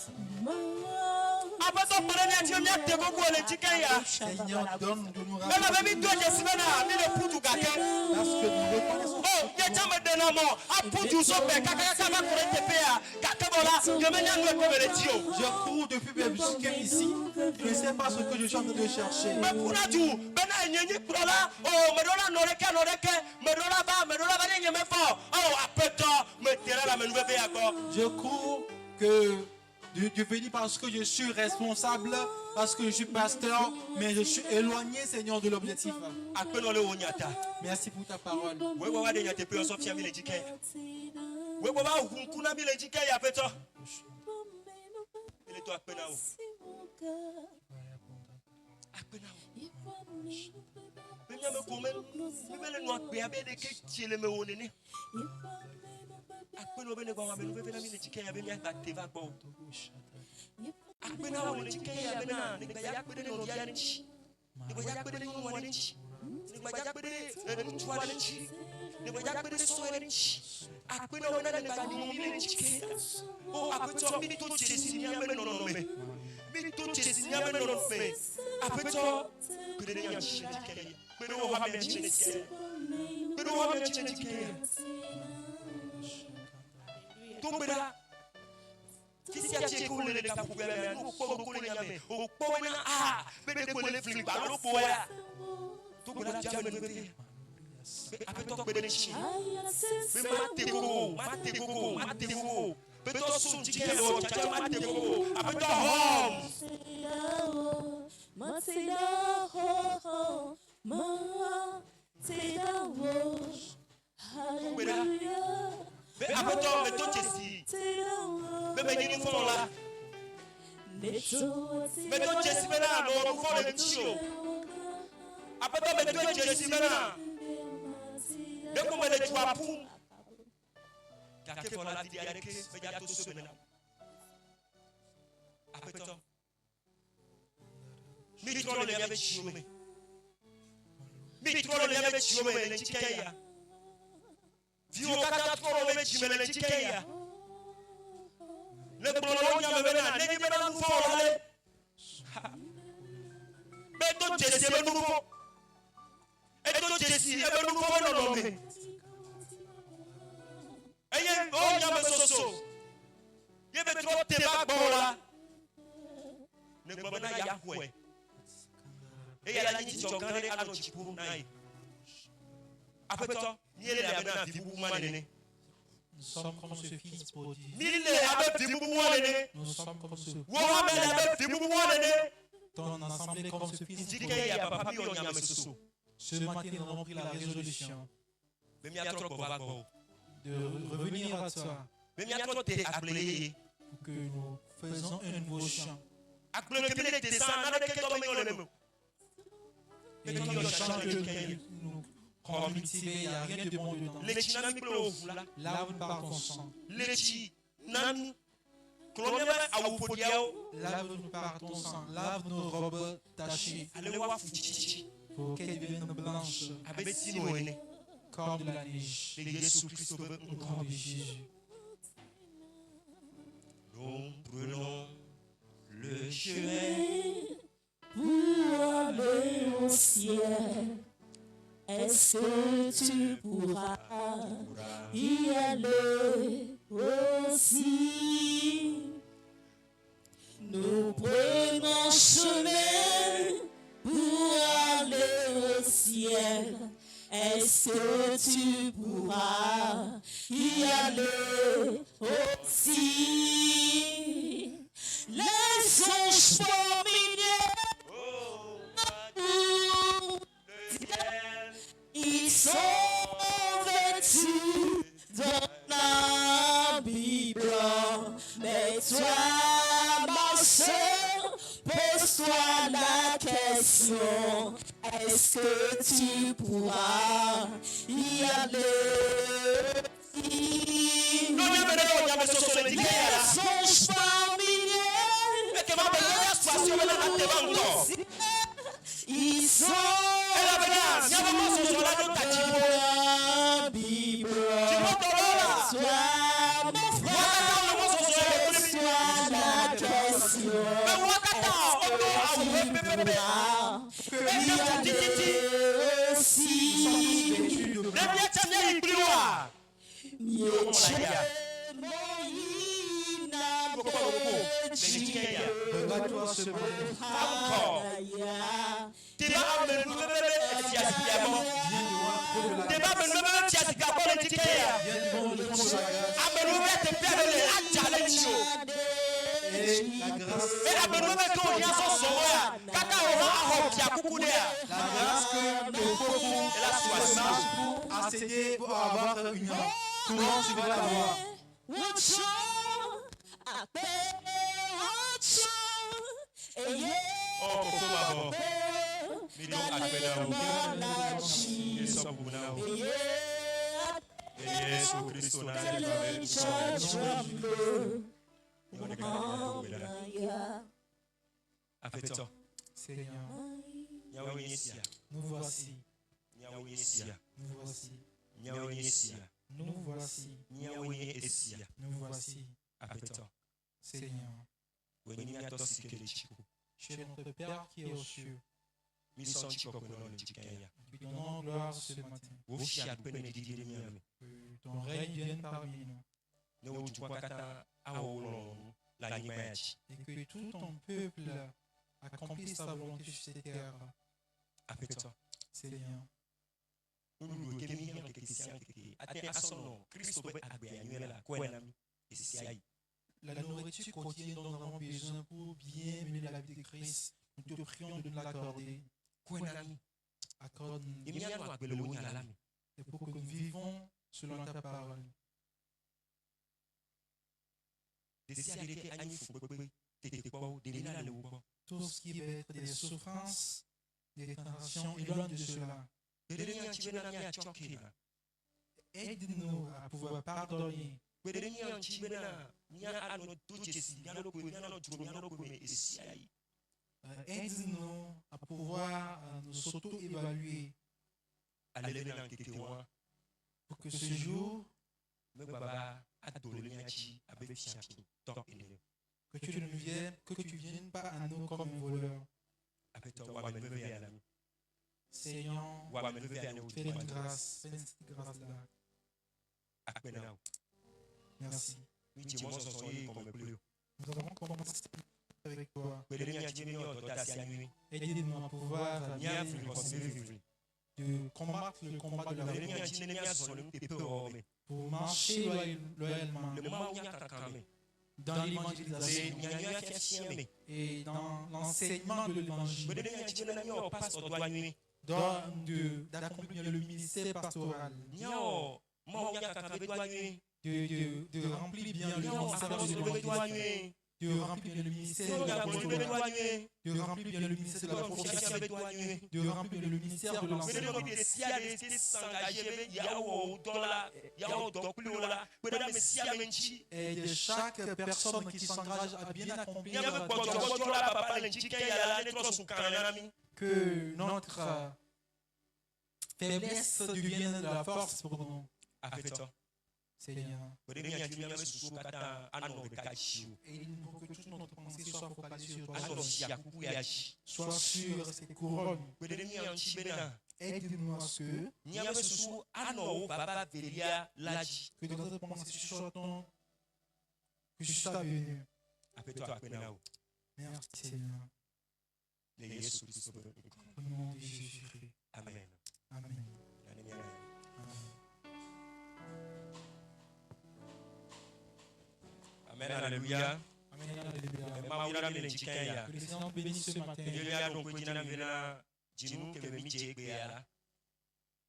Après toi, prenez Dieu, bien te beaucoup les tickets. Seigneur, donne de nous Mais la même toi, je suis venu, mais le pour tout gâter. parce que nous reconnaissons. Oh, il y a jamais de l'amour. À pour tout ça, kaka va pour te faire. Kaka voilà, je me n'ai pas le Dieu. Je cours depuis bébé jusqu'ici. Je ne sais pas ce que je suis en train de chercher. Mais pour la Dieu, ben il y a pour là. Oh, me donne n'oreke, me donne là-bas, me donne là-bas, il y a même fort. Oh, après toi, me tirer la main, bébé encore. Je cours que de venir parce que je suis responsable, parce que je suis pasteur, mais je suis éloigné, Seigneur, de l'objectif. Après nous le onyata. Merci pour ta parole. Ouais, ouais, ouais, tu peux en sortir mille tickets. Ouais, ouais, ouais, kuna mille tickets après toi. Il est toi après nous. Après nous. Benya me komen, me no akbe abede ke tiele me wonene. Akpe no bene gwa me no be na mi le ticket ya be mi akte va gbo. Akpe na wole ticket ya be na, ni gba ya akpe de no dia ni. Ni gba ya akpe de no wole ni. Ni gba ya akpe de tuwa ni. Ni gba ya akpe de so ni. Akpe no na gba ni mi le ticket. Oh, akpe to mi to chesi ni ame no no me. Mi to chesi ni ame no no me. Akpe to gbe de ya ticket. Pero wa me ticket. Pero wa me ticket. Tombera. Qui s'y a tiré coller les capous bébé, nous pouvons coller les gamins. Au point ah, bébé coller flic par le poids. Tombera tu as me bébé. Après toi bébé les chiens. Bébé mate coco. Bébé toi son ticket au tu as mate coco. Après toi home. Après toi, mais toi tu es si. Bébé, il nous font là. Mais toi tu es si maintenant, nous font le petit show. Après toi, mais toi tu es si maintenant. Mais comment les tu vas pour? Car qu'est-ce qu'on a dit avec eux, mais il y a tout ce maintenant. Après toi, Mitro le avait chiomé. Mitro le avait chiomé, le ticket. Vio kata toro le chimele le ticket. Le kplɔlawo nya me bena nenye bena nu vɔ wɔla ɖe. Beto dzesi ebe nu vɔ. Eto dzesi ebe nu vɔ ƒe nɔnɔme. Eye o nya me soso. Ye be trɔ te va gbɔ la. Ne gbɔ bena ya xɔe. Eye la nyi tsɔ gã ɖe anɔ tsi ƒom na ye. Aƒetɔ, nye le abena vi bubu ma nene. Nous sommes comme ce fils prodigue. Mille abe vi bubu ma nene. Nous sommes comme ce Wo me le abe vi bubu ma nene. ton assemblée comme ce fils Dike prodigue. ya papa mi o nya me soso. Ce matin, nous avons pris la résolution Be mi atrɔ gbɔ va gbɔ. de revenir à toi Be mi atrɔ te agble ye. pour que nous faisons un nouveau chant. Agble ke mi le te san na de ke tɔ me yo le me. Et le chant que nous avons cultivé, il n'y a rien de bon dedans. Le tsi na mi kple o ʋu la. Lave par ton sang. Le tsi na mi. Klɔ mi be awu ƒoɖiawo. Lave-nous par ton sang. Lave nos robes tachées Ale wa fu tsitsi. pour qu'elles deviennent blanches Abe sino ene. comme de la neige. Le Yesu Kristo be Au ŋkɔ. nom de Jésus. Nous prenons le chemin. Pour aller au ciel, est-ce que tu pourras y aller aussi? Nous prenons chemin pour aller au ciel. Est-ce que tu pourras y aller aussi? Les songes formidés, ils sont vêtus dans la Bible. Mais toi, ma soeur, pose-toi la question. Est-ce que tu pourras y aller? No me bene o nya me soso le dike ya. Les songes familiers, E ke ma be ya situation be na te ba ŋkɔ. ils sont Ela bena nya be ma soso la do ta tsi bo. la Bible. Tsi bo tɔ lo la. Sois mon Wa frère, kata o le mo soso le kuli. sois la question. Me wa kata o do awu be pe pe pe. Y aller aussi. Ne bi tse ne ikpli wa. Regarde-toi ce matin. Ti ba ame nu be be ti asipia mo. Viens devant le trône de la Ti ba me nu be ti asipia ko le dike ya. Viens devant le trône de la grâce. Ame nu be te pe le aja le tsi o. Et la grâce, E ame nu be to nya so so ya. Kaka o ha ho ti akuku de ya. la grâce que nous pouvons Et la soissons. pour accéder, pour avoir une comment tu vas l'avoir. Oh, ko ma bo. Mi do akpe na o. Ye so bu na o. Yesu Kristo na le ba be so. Yo ne ka ya do la. Afeto. Seigneur, Nyawo yesia. nous voici, Nyawo yesia. nous voici, Nyawo yesia. nous voici, Nyawo yesia. nous voici. Afeto. Seigneur, Weni mi ato sikele chiko. tu es notre Père qui est aux cieux. Mi son chiko ko no le chikaya. Nous te donnons gloire ce matin. Wo shi adpe ne didi mi ame. Que ton règne vienne parmi nous Ne wo tu kwa kata awo lo la nyima ya chi. et que tout ton peuple accomplisse ta volonté sur cette terre. Afeto. Seigneur, Unu do kemi ya ke kisia ke. Ate asono Kristo be agbe anyu la ko na mi. Esia yi. la nourriture quotidienne dont nous avons besoin pour bien mener la vie de Christ, nous te prions de nous l'accorder. Ko na mi. Accorde-nous Emi ya no agbele wo nya la mi. et pour que nous vivons selon ta parole. Esia de ke anyu fu pepe. Tete ko de na le wo. Tout ce qui va être des souffrances, des tentations, éloigne de cela. Bere nya chi be na mi a choke na. Aide-nous à pouvoir pardonner. Bere nya chi be na nya ano to jesi nya no ko nya no drum nya no ko me esia yi. Aide-nous à pouvoir nous auto-évaluer Ale na nke ke wa. pour que ce jour, Me baba adole nya chi abe Que tu ne viennes pas à nous comme un voleur. Seigneur, fais une grâce, fais cette grâce-là. Merci. Nous avons commencé avec toi. Aide-nous à pouvoir bien de combattre le combat de la foi, pour marcher loyalement dans l'évangélisation et dans l'enseignement de l'évangile, d'accomplir le ministère pastoral, de remplir bien le ministère de l'évangélisation, de remplir bien le ministère de la pastoral, de remplir bien le ministère de la prophétie, de remplir le ministère de l'enseignement. Et de chaque personne qui s'engage à bien accomplir que notre faiblesse devienne de la force pour nous. Seigneur. Et il faut que toute notre pensée soit focalisée sur toi. Sois sur cette couronne. Aide-nous à ce que dans notre pensée soit que tu sois venu. Merci Seigneur. Au nom de Jésus-Christ. Amen. Amen. Amen, alléluia. Amen, alléluia. Que le Seigneur bénisse ce matin.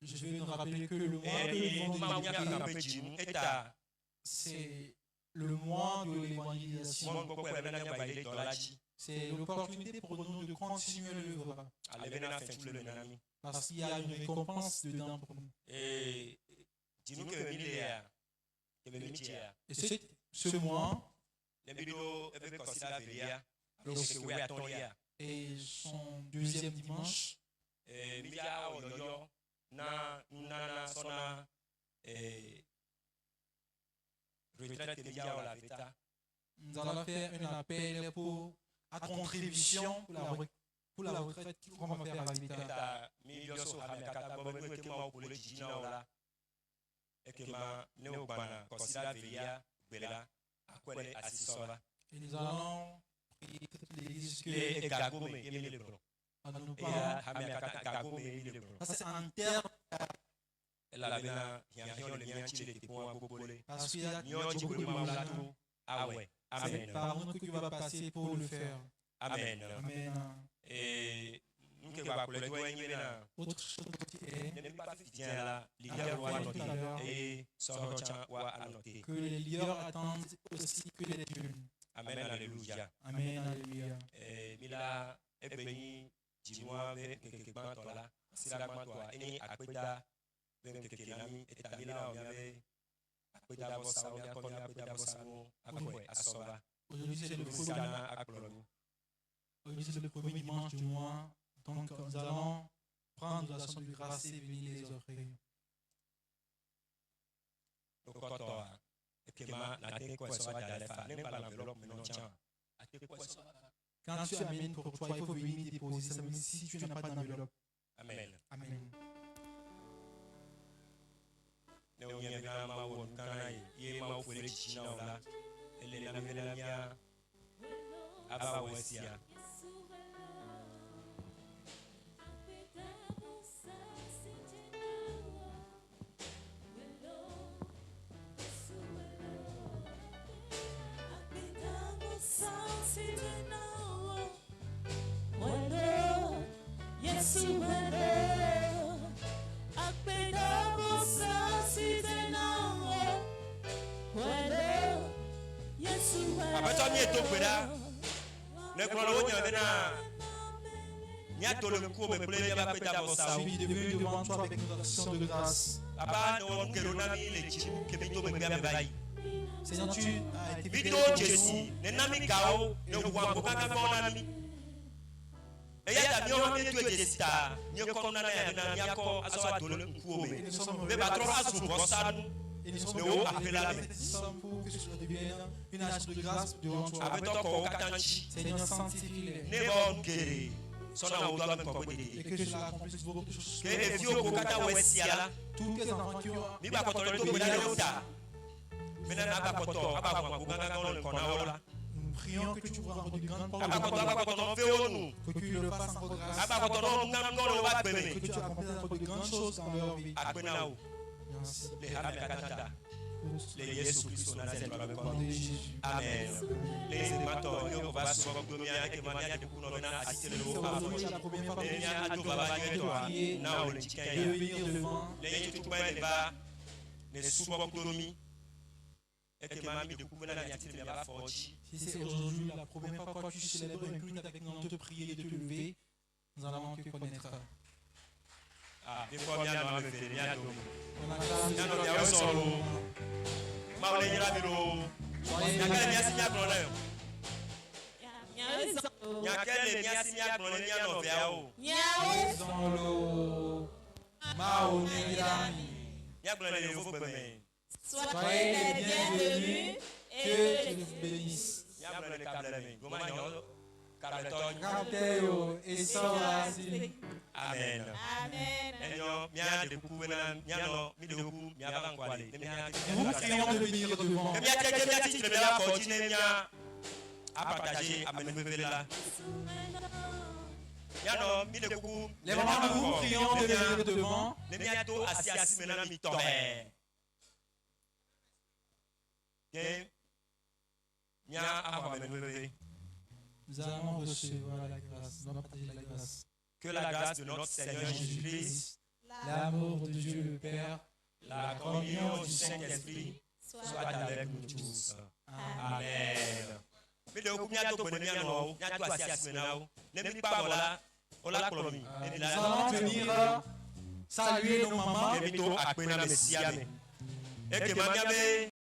Je vais nous rappeler que le mois de l'évangélisation, c'est le mois de l'évangélisation. C'est l'opportunité pour nous de continuer l'œuvre. Parce qu'il y a une récompense dedans pour nous. Et ce mois et son deuxième dimanche, nous allons faire un appel à contribution pour la retraite qu'on va faire à l'État. Et nous allons prier toute l'église que nous parlons. Ça c'est en terre. Parce qu'il y a beaucoup de monde. C'est par nous que tu vas passer pour le faire. Amen. Amen. Et autre chose qui est que les leaders attendent aussi que les jeunes. Amen, alléluia. Amen, alléluia. Aujourd'hui c'est le premier dimanche du mois, donc nous allons prendre l'action de grâce et venir les offrir. Quand tu amènes pour toi, il faut venir déposer ça, même si tu n'as pas d'enveloppe. Amen. Amen. Suis debout devant toi avec notre action de grâce. Seigneur, tu as été fidèle pour nous. Et nous sommes Le venus haut appelle la main. pour que cela devienne une action de grâce devant toi. Avec ton corps, Katanchi. Seigneur, sanctifie-les. Nebon Kere. Son nom doit même pas Et que cela accomplisse beaucoup de choses. que les vieux au Kata Westiala. Tous les enfants qui ont Mi ba koto le to bela le ta. Mena na ba koto aba kwa kuganga ngolo kona ola. nous prions que tu pourras rendre de grandes Aba koto paroles, no fe onu. que tu le fasses encore grâce, Aba koto no ngam ngolo ba que beme. tu accomplisses encore de grandes choses dans leur vie. Akbenao. Merci. Les Hamakatata. Les Yesu Christ Nazareth Au nom ba de Jésus. Amen. Les émateurs, yo va souvent domia que mania de kuno mena assister le haut. Aujourd'hui, c'est la première fois que Les nous nya adu baba nyeto. Na ole de chikaya. venir devant. Les tu pas ne ba ne subo kudomi. Et que mami de kumena na yatile me ba forji. Si c'est aujourd'hui la première fois que tu célèbres un culte avec nous, de te prier et de te lever, nous allons te connaître. Ah, des fois bien dans le fait, bien do. On acclame Nya no Dieu. ya solo. Ma ole nyira biro. Nya kale mia sinya blonde. Nya kale mia sinya blonde nya no via o. Zolo, Maonegirami. Nya blonde le faut beme. Soyez les bienvenus, que Dieu vous bénisse. Nya blonde kableme. Goma nyo kableton. Rapteo et Sorasi. Amen. Enyo mia de kubena nya no mi de ku mia ba kwale. Nous vous prions de venir devant. Mia tete mia titre de la fortune mia à partager à me là. Nya no mi de ku Les mamans, nous vous prions de venir devant. ne mia to asi mena mi tobe. Que mia ava me. Nous allons recevoir la grâce. Nous allons partager la grâce. Que la grâce de notre Seigneur Jésus-Christ, L'amour de Dieu le Père, la communion du Saint-Esprit soit avec nous tous. Amen. Mais de combien de temps mia no, mia to asi mena o. Ne mi pa ola kolomi. nous allons venir saluer nos mamans. Et que mamia